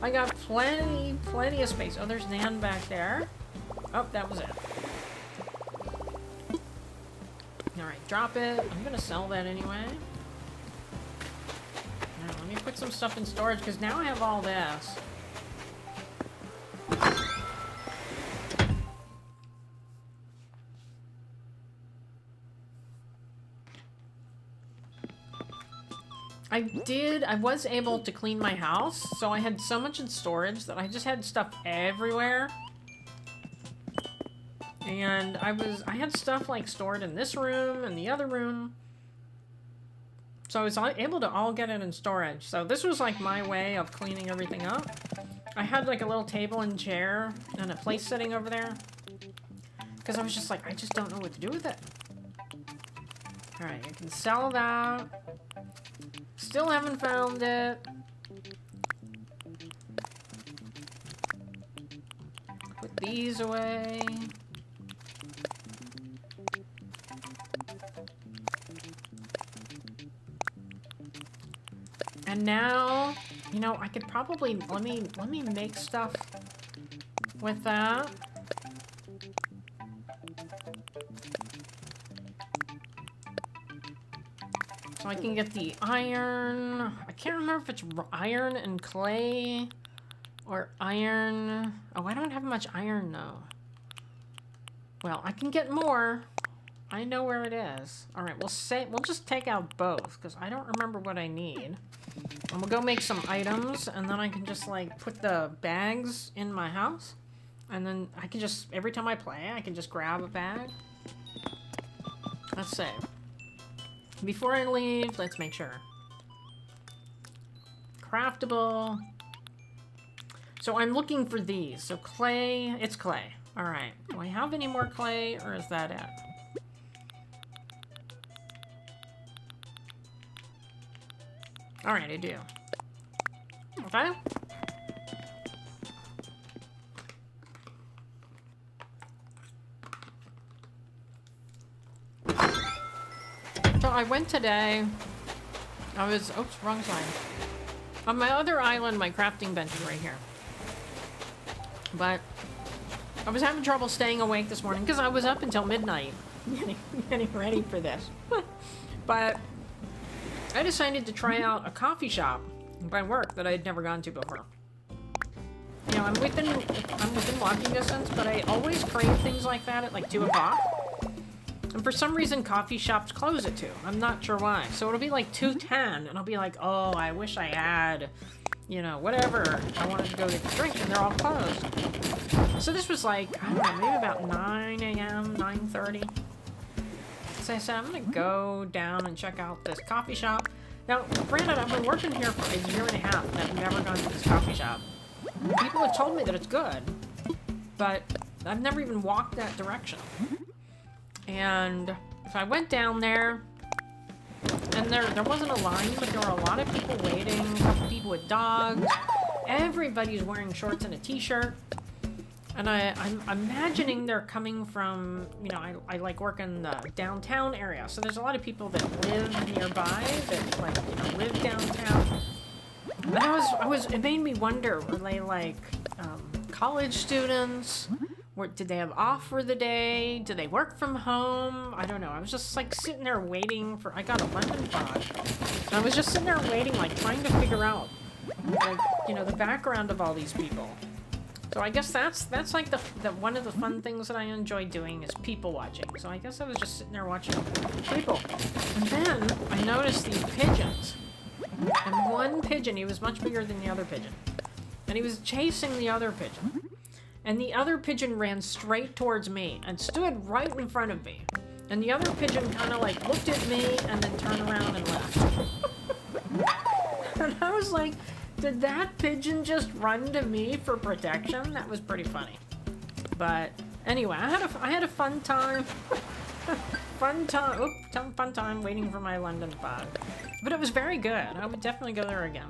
Speaker 1: I got plenty of space. Oh, there's Nan back there. Oh, that was it. Alright, drop it. I'm gonna sell that anyway. Now, let me put some stuff in storage, because now I have all this. I was able to clean my house, so I had so much in storage that I just had stuff everywhere. And I had stuff like stored in this room and the other room. So I was able to all get it in storage. So this was like my way of cleaning everything up. I had like a little table and chair and a place sitting over there. Because I was just like, I just don't know what to do with it. Alright, I can sell that. Still haven't found it. Put these away. And now, you know, I could probably let me make stuff with that. So I can get the iron. I can't remember if it's iron and clay or iron. Oh, I don't have much iron though. Well, I can get more. I know where it is. All right, we'll just take out both because I don't remember what I need. And we'll go make some items, and then I can just like put the bags in my house, and then I can just every time I play, I can just grab a bag. Let's save. Before I leave, let's make sure. Craftable. So I'm looking for these. So clay, it's clay. All right. Do I have any more clay, or is that it? All right, I do. Okay. So I went today. Oops, wrong side. On my other island, my crafting bench is right here. But I was having trouble staying awake this morning because I was up until midnight getting ready for this. But I decided to try out a coffee shop by work that I had never gone to before. You know, I'm within walking distance, but I always crave things like that at like 2 o'clock. And for some reason, coffee shops close at 2. I'm not sure why. So it'll be like 2:10, and I'll be like, oh, I wish I had, you know, whatever. I wanted to go get a drink, and they're all closed. So this was like, I don't know, maybe about 9 a.m., 9:30. So I said, I'm gonna go down and check out this coffee shop. Now, granted, I've been working here for a year and a half, and I've never gone to this coffee shop. People have told me that it's good, but I've never even walked that direction. And if I went down there, and there wasn't a line, but there were a lot of people waiting, a couple people with dogs. Everybody's wearing shorts and a t-shirt. And I'm imagining they're coming from, you know, I like work in the downtown area. So there's a lot of people that live nearby, that like, you know, live downtown. And it made me wonder, were they like college students? Did they have off for the day? Did they work from home? I don't know. I was just like sitting there waiting for, I got a lemon pod. And I was just sitting there waiting, like trying to figure out you know, the background of all these people. So I guess that's like the one of the fun things that I enjoy doing is people watching. So I guess I was just sitting there watching people. And then I noticed these pigeons. And one pigeon, he was much bigger than the other pigeon. And he was chasing the other pigeon. And the other pigeon ran straight towards me and stood right in front of me. And the other pigeon kind of like looked at me and then turned around and left. And I was like, did that pigeon just run to me for protection? That was pretty funny. But anyway, I had a fun time. Fun time waiting for my London pod. But it was very good. I would definitely go there again.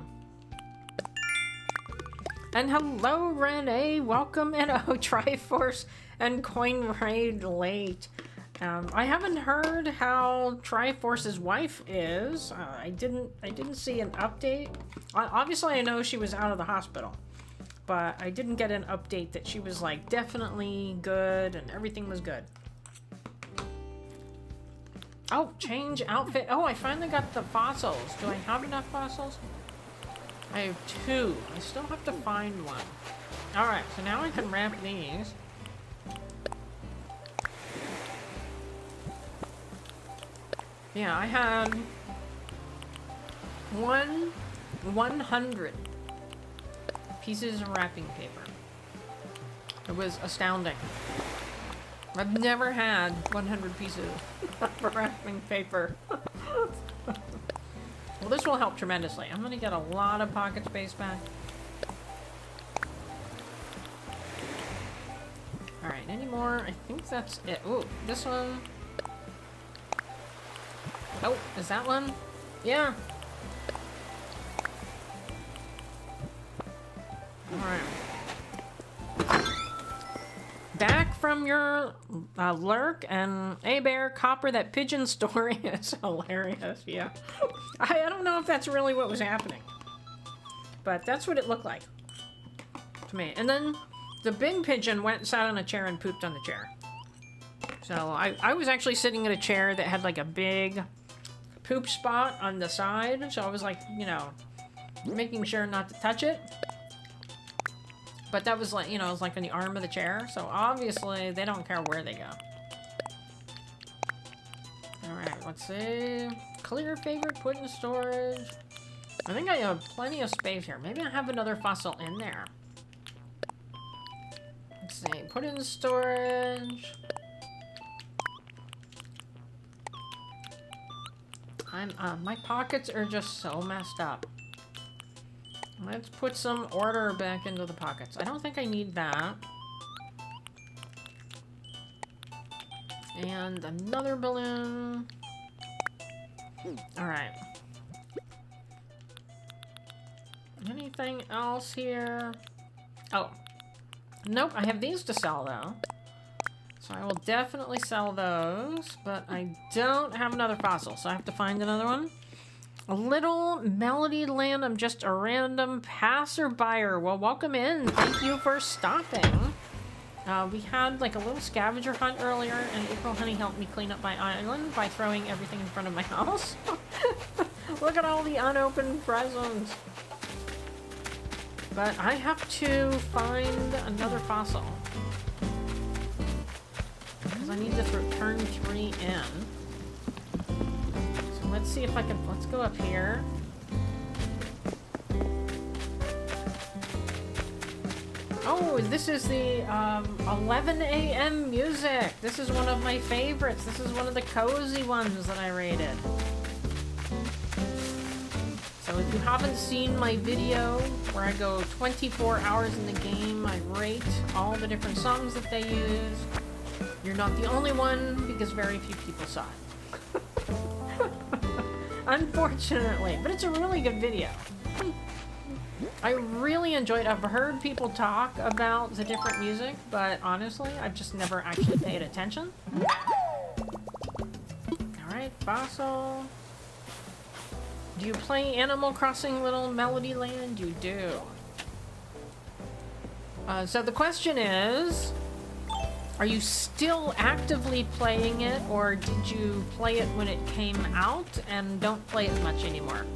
Speaker 1: And hello, Renee. Welcome in. Oh, Triforce and Coin Raid late. I haven't heard how Triforce's wife is. I didn't see an update. Obviously, I know she was out of the hospital, but I didn't get an update that she was like definitely good and everything was good. Oh, change outfit. Oh, I finally got the fossils. Do I have enough fossils? I have 2. I still have to find one. Alright, so now I can wrap these. Yeah, I had 100 pieces of wrapping paper. It was astounding. I've never had 100 pieces of wrapping paper. Well, this will help tremendously. I'm gonna get a lot of pocket space back. Alright, any more? I think that's it. Ooh, this one. Oh, is that one? Yeah. Alright. Back from your lurk, and hey bear, Copper, that pigeon story is hilarious. Yeah. I don't know if that's really what was happening, but that's what it looked like to me. And then the big pigeon went and sat on a chair and pooped on the chair. So I was actually sitting in a chair that had like a big poop spot on the side, so I was like, you know, making sure not to touch it. But that was like, you know, it was like on the arm of the chair, so obviously they don't care where they go. Alright, let's see. Clear favorite, put in storage. I think I have plenty of space here. Maybe I have another fossil in there. Let's see, put in storage. My pockets are just so messed up. Let's put some order back into the pockets. I don't think I need that. And another balloon. Alright. Anything else here? Oh. Nope, I have these to sell though. So I will definitely sell those, but I don't have another fossil, so I have to find another one. A little Melody Land, I'm just a random passerby. Well, welcome in. Thank you for stopping. We had like a little scavenger hunt earlier, and April Honey helped me clean up my island by throwing everything in front of my house. Look at all the unopened presents. But I have to find another fossil. Because I need to turn 3 in. Let's see if I can, let's go up here. Oh, this is the 11 a.m. music. This is one of my favorites. This is one of the cozy ones that I rated. So if you haven't seen my video where I go 24 hours in the game, I rate all the different songs that they use. You're not the only one because very few people saw it. Unfortunately, but it's a really good video. I really enjoyed it. I've heard people talk about the different music, but honestly, I've just never actually paid attention. Alright, fossil. Do you play Animal Crossing Little Melody Land? You do. So the question is, are you still actively playing it, or did you play it when it came out and don't play it much anymore?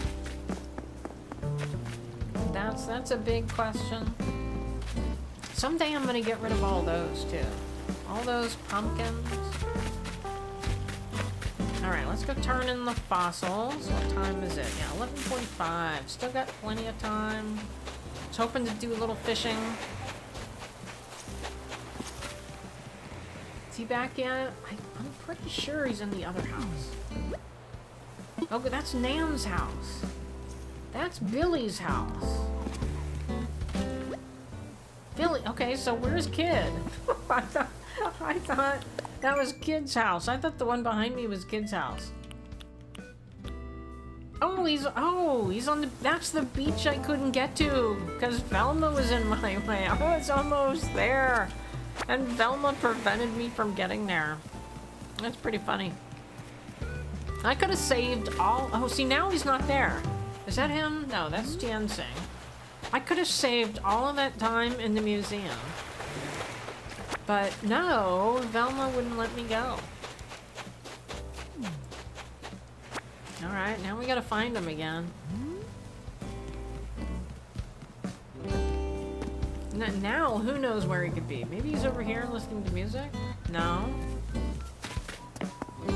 Speaker 1: That's a big question. Someday I'm gonna get rid of all those too. All those pumpkins. Alright, let's go turn in the fossils. What time is it? Yeah, 11:45. Still got plenty of time. I was hoping to do a little fishing. Is he back yet? I'm pretty sure he's in the other house. Oh, but that's Nam's house. That's Billy's house. Billy, okay, so where's Kid? I thought that was Kid's house. I thought the one behind me was Kid's house. Oh, he's on the, that's the beach I couldn't get to because Velma was in my way. I was almost there. And Velma prevented me from getting there. That's pretty funny. I could have saved all... Oh, see, now he's not there. Is that him? No, that's Tianxing. I could have saved all of that time in the museum. But no, Velma wouldn't let me go. Alright, now we gotta find him again. Now, who knows where he could be? Maybe he's over here listening to music? No?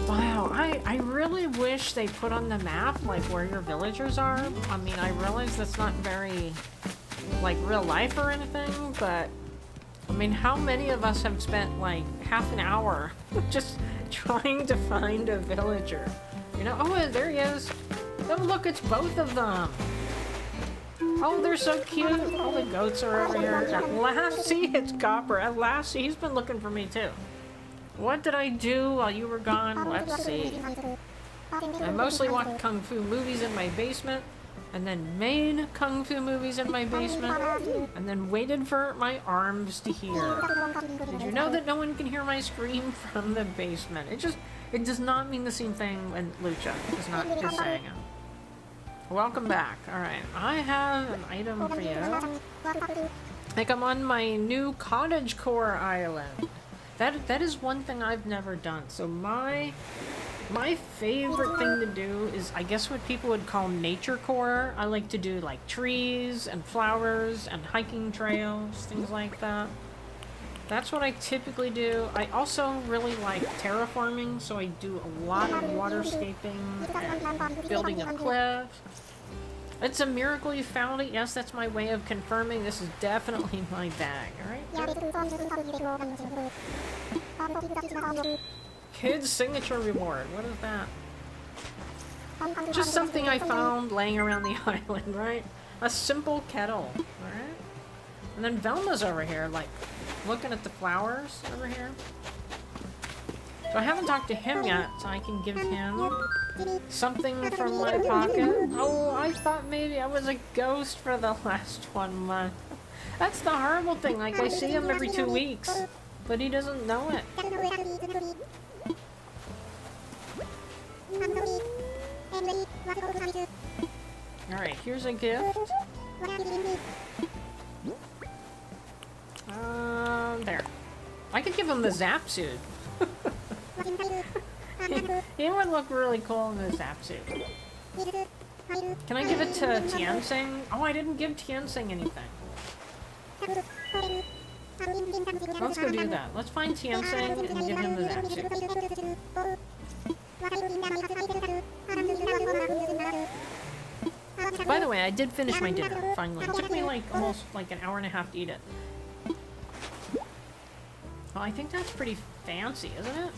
Speaker 1: Wow, I really wish they put on the map, like, where your villagers are. I mean, I realize that's not very, like, real life or anything, but... I mean, how many of us have spent, like, half an hour just trying to find a villager? You know? Oh, there he is! Oh, look, it's both of them! Oh, they're so cute! All the goats are over here. At last, see, it's Copper. At last, he's been looking for me, too. What did I do while you were gone? Let's see. I mostly watched Kung Fu movies in my basement, and then made Kung Fu movies in my basement, and then waited for my arms to hear. Did you know that no one can hear my scream from the basement? It does not mean the same thing when Lucha is not just saying it. Welcome back. Alright, I have an item for you. Like I'm on my new cottagecore island. That is one thing I've never done. So my favorite thing to do is, I guess what people would call nature core. I like to do like trees and flowers and hiking trails, things like that. That's what I typically do. I also really like terraforming, so I do a lot of waterscaping and building a cliff. It's a miracle you found it. Yes, that's my way of confirming this is definitely my bag. Alright. Kid's signature reward. What is that? Just something I found laying around the island, right? A simple kettle. Alright. And then Velma's over here, like, looking at the flowers over here. So I haven't talked to him yet, so I can give him something from my pocket. Oh, I thought maybe I was a ghost for the last 1 month. That's the horrible thing, like I see him every 2 weeks, but he doesn't know it. Alright, here's a gift. There. I could give him the zap suit. He would look really cool in the zap suit. Can I give it to Tianxing? Oh, I didn't give Tianxing anything. Let's go do that. Let's find Tianxing and give him the zap suit. By the way, I did finish my dinner, finally. It took me like almost like an hour and a half to eat it. Well, I think that's pretty fancy, isn't it?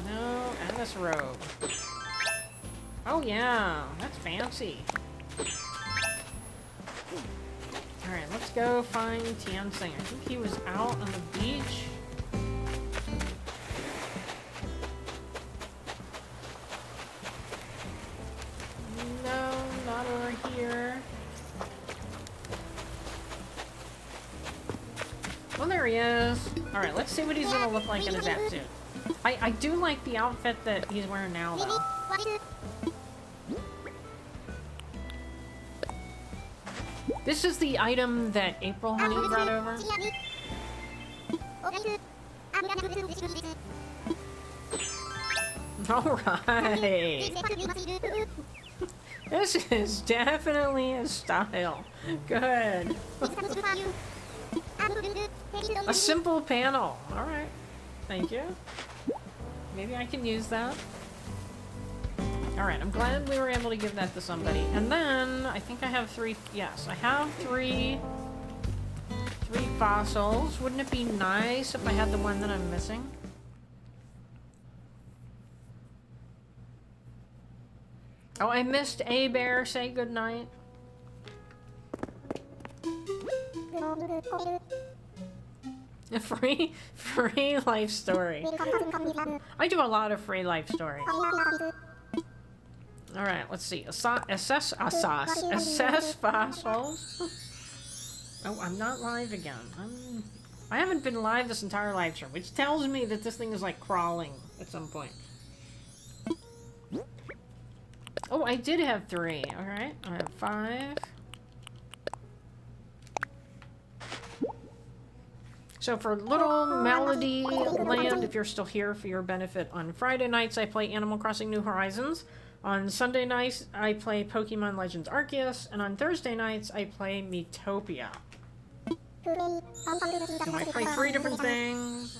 Speaker 1: No, and this robe. Oh yeah, that's fancy. Alright, let's go find Tianxing. I think he was out on the beach. No, not over here. Oh, there he is. Alright, let's see what he's gonna look like in his zap suit. I do like the outfit that he's wearing now, though. This is the item that April Honey brought over. Alright. This is definitely a style. Good. A simple panel. Alright. Thank you. Maybe I can use that. Alright, I'm glad we were able to give that to somebody. And then, I think I have 3... Yes, I have 3 fossils. Wouldn't it be nice if I had the one that I'm missing? Oh, I missed A Bear say goodnight. A free life story. I do a lot of free life stories. Alright, let's see. Assess fossils. Oh, I'm not live again. I haven't been live this entire live stream, which tells me that this thing is like crawling at some point. Oh, I did have 3. Alright, I have 5. So for Little Melody Land, if you're still here for your benefit, on Friday nights I play Animal Crossing New Horizons. On Sunday nights I play Pokemon Legends Arceus. And on Thursday nights I play Miitopia. So I play 3 different things.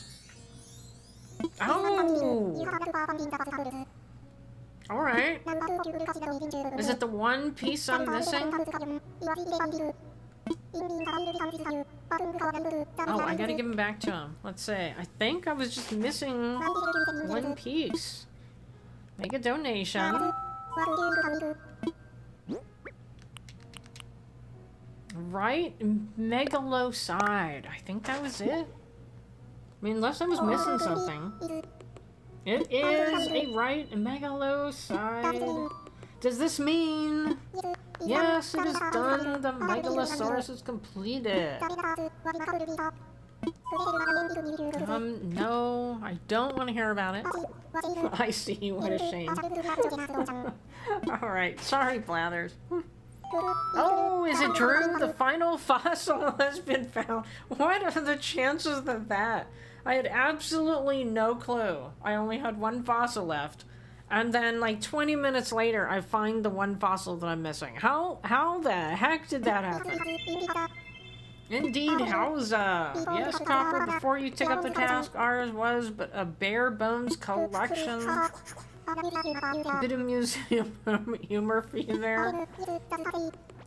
Speaker 1: Oh! Alright. Is it the one piece I'm missing? Oh, I gotta give him back to him. Let's see. I think I was just missing 1 piece. Make a donation. Right? Megalocide. I think that was it. I mean, unless I was missing something. It is a right megalocide. Does this mean... Yes, it is done. The Megalosaurus is completed. No, I don't want to hear about it. I see, what a shame. Alright, sorry, Blathers. Oh, is it true? The final fossil has been found. What are the chances of that? I had absolutely no clue. I only had 1 fossil left. And then, like, 20 minutes later, I find the 1 fossil that I'm missing. How the heck did that happen? Indeed, howza. Yes, Copper, before you took up the task, ours was but a bare bones collection. A bit of museum humor for you there.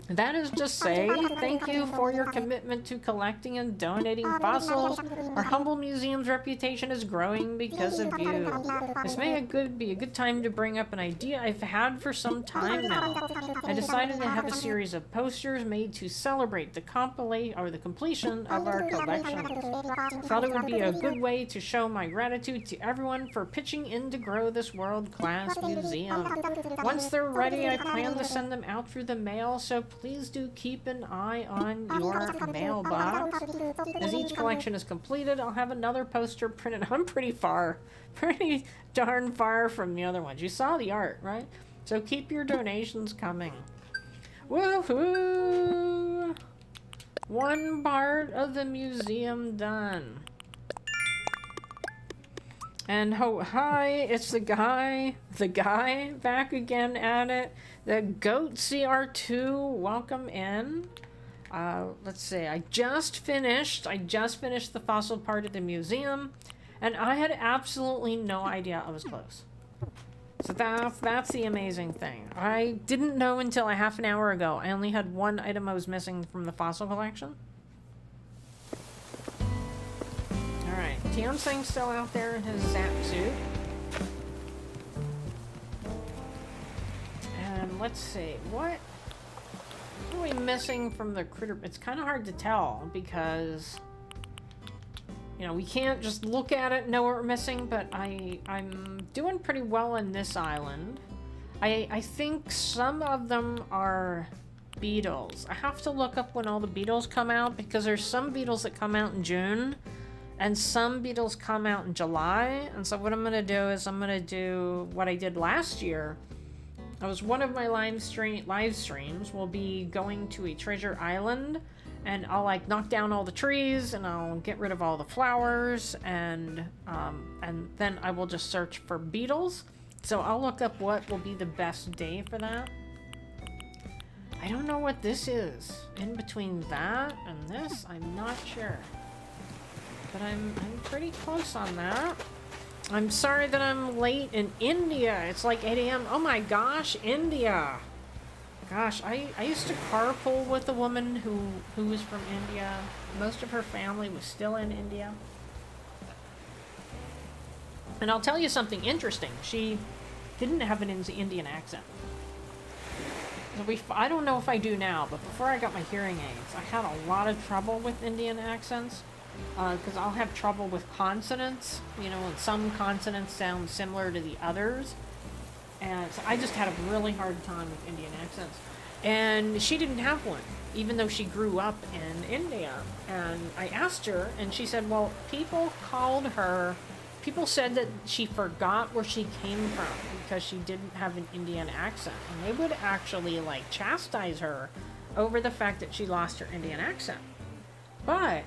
Speaker 1: That is to say, thank you for your commitment to collecting and donating fossils. Our humble museum's reputation is growing because of you. This may be a good time to bring up an idea I've had for some time now. I decided to have a series of posters made to celebrate the completion of our collection. Thought it would be a good way to show my gratitude to everyone for pitching in to grow this world-class museum. Once they're ready, I plan to send them out through the mail, so please do keep an eye on your mailbox. As each collection is completed, I'll have another poster printed. I'm pretty darn far from the other ones. You saw the art, right? So keep your donations coming. Woohoo! 1 part of the museum done. And hi, it's the guy back again at it. The Goat CR2, welcome in. Let's see, I just finished the fossil part of the museum, and I had absolutely no idea I was close. So that's the amazing thing. I didn't know until a half an hour ago. I only had 1 item I was missing from the fossil collection. Alright, Tianseng's still out there in his zap suit. And let's see, what are we missing from the critter? It's kind of hard to tell because, you know, we can't just look at it and know what we're missing, but I'm doing pretty well in this island. I think some of them are beetles. I have to look up when all the beetles come out because there's some beetles that come out in June and some beetles come out in July. And so what I'm gonna do is I'm gonna do what I did last year. That was one of my live streams will be going to a treasure island, and I'll like knock down all the trees and I'll get rid of all the flowers, and then I will just search for beetles. So I'll look up what will be the best day for that. I don't know what this is. In between that and this, I'm not sure. But I'm pretty close on that. I'm sorry that I'm late in India. It's like 8 a.m. Oh my gosh, India. Gosh, I used to carpool with a woman who was from India. Most of her family was still in India. And I'll tell you something interesting. She didn't have an Indian accent. I don't know if I do now, but before I got my hearing aids, I had a lot of trouble with Indian accents. Because I'll have trouble with consonants, you know, and some consonants sound similar to the others. And so I just had a really hard time with Indian accents. And she didn't have one, even though she grew up in India. And I asked her, and she said, well, people said that she forgot where she came from because she didn't have an Indian accent. And they would actually, like, chastise her over the fact that she lost her Indian accent. But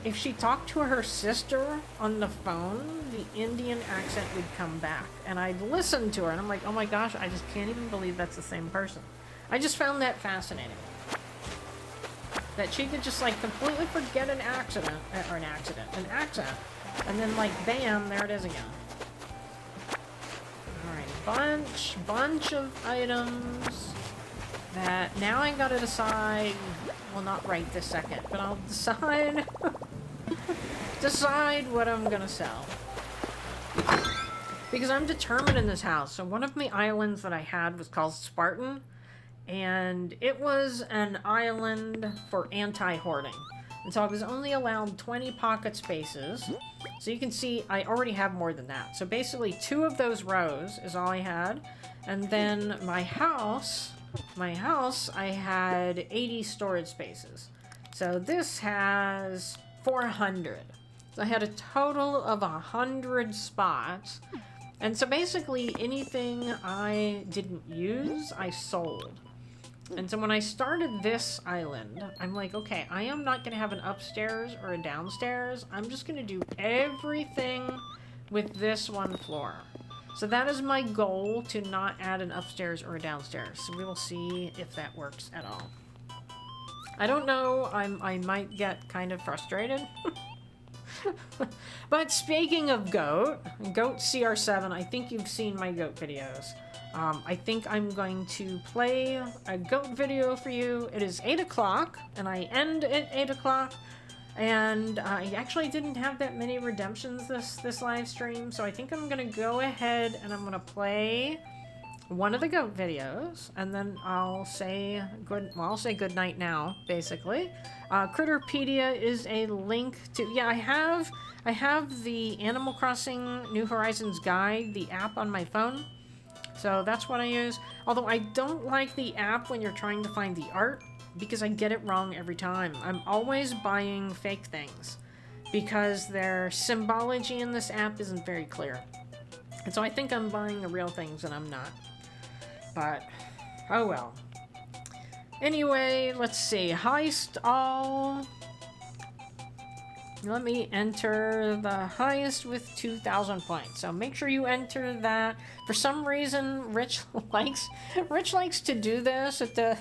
Speaker 1: if she talked to her sister on the phone, the Indian accent would come back. And I'd listen to her, and I'm like, oh my gosh, I just can't even believe that's the same person. I just found that fascinating. That she could just, like, completely forget an accent, and then, like, bam, there it is again. Alright, bunch of items that now I gotta decide, well, not right this second, but I'll decide what I'm gonna sell. Because I'm determined in this house. So one of my islands that I had was called Spartan, and it was an island for anti-hoarding. And so I was only allowed 20 pocket spaces. So you can see I already have more than that. So basically 2 of those rows is all I had. And then my house, I had 80 storage spaces. So this has 400. So I had a total of 100 spots. And so basically anything I didn't use, I sold. And so when I started this island, I'm like, okay, I am not going to have an upstairs or a downstairs. I'm just going to do everything with this one floor. So that is my goal, to not add an upstairs or a downstairs. So we will see if that works at all. I don't know. I might get kind of frustrated. But speaking of goat CR7, I think you've seen my goat videos. I think I'm going to play a goat video for you. It is 8 o'clock, and I end at 8 o'clock. And I actually didn't have that many redemptions this live stream, so I think I'm gonna go ahead and I'm gonna play one of the goat videos, and then I'll say good night now, basically. Critterpedia is a link to, yeah, I have the Animal Crossing New Horizons guide, the app on my phone. So that's what I use. Although I don't like the app when you're trying to find the art, because I get it wrong every time. I'm always buying fake things because their symbology in this app isn't very clear. And so I think I'm buying the real things and I'm not. But, oh well. Anyway, let's see. Heist all. Let me enter the highest with 2,000 points. So make sure you enter that. For some reason, Rich likes to do this at the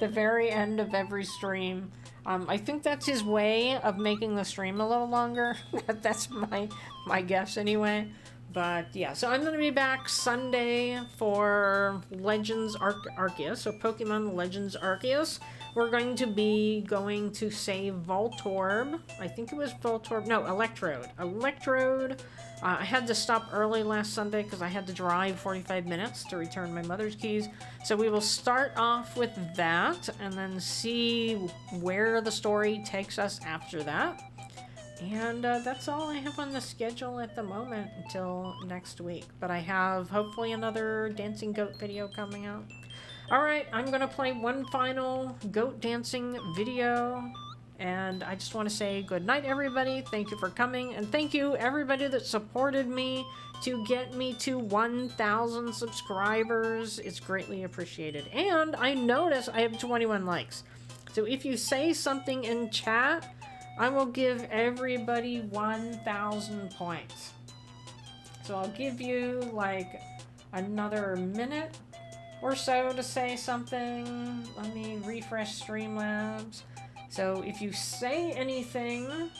Speaker 1: very end of every stream. I think that's his way of making the stream a little longer. That's my guess anyway. But yeah, so I'm going to be back Sunday for Legends Arceus, so Pokemon Legends Arceus. We're going to be going to save Voltorb. I think it was Voltorb. No, Electrode. Electrode. I had to stop early last Sunday because I had to drive 45 minutes to return my mother's keys. So we will start off with that and then see where the story takes us after that. And that's all I have on the schedule at the moment until next week. But I have hopefully another dancing goat video coming out. Alright, I'm going to play one final goat dancing video. And I just want to say good night, everybody. Thank you for coming. And thank you, everybody that supported me to get me to 1,000 subscribers. It's greatly appreciated. And I notice I have 21 likes. So if you say something in chat, I will give everybody 1,000 points. So I'll give you like another minute or so to say something. Let me refresh Streamlabs. So if you say anything,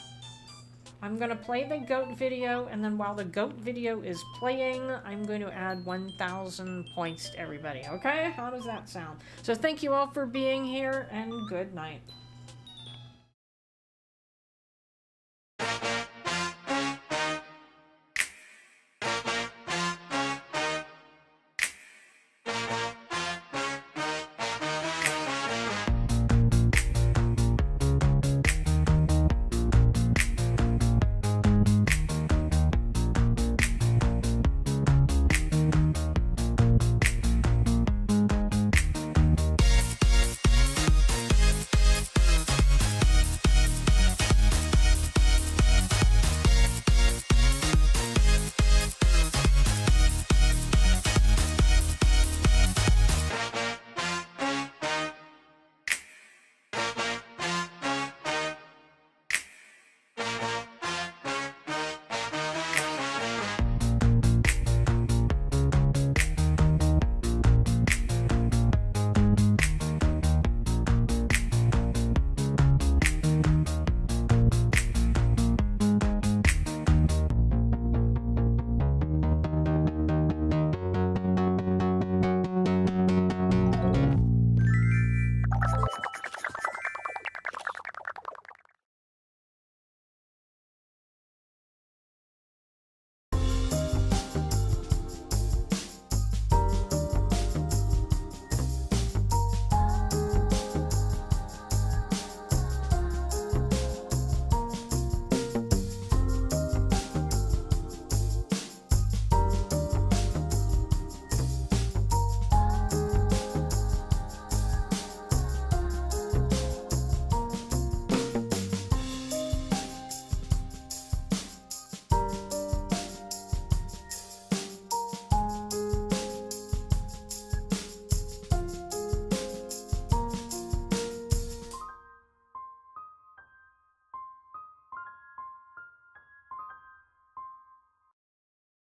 Speaker 1: I'm going to play the goat video, and then while the goat video is playing, I'm going to add 1,000 points to everybody, okay? How does that sound? So thank you all for being here, and good night.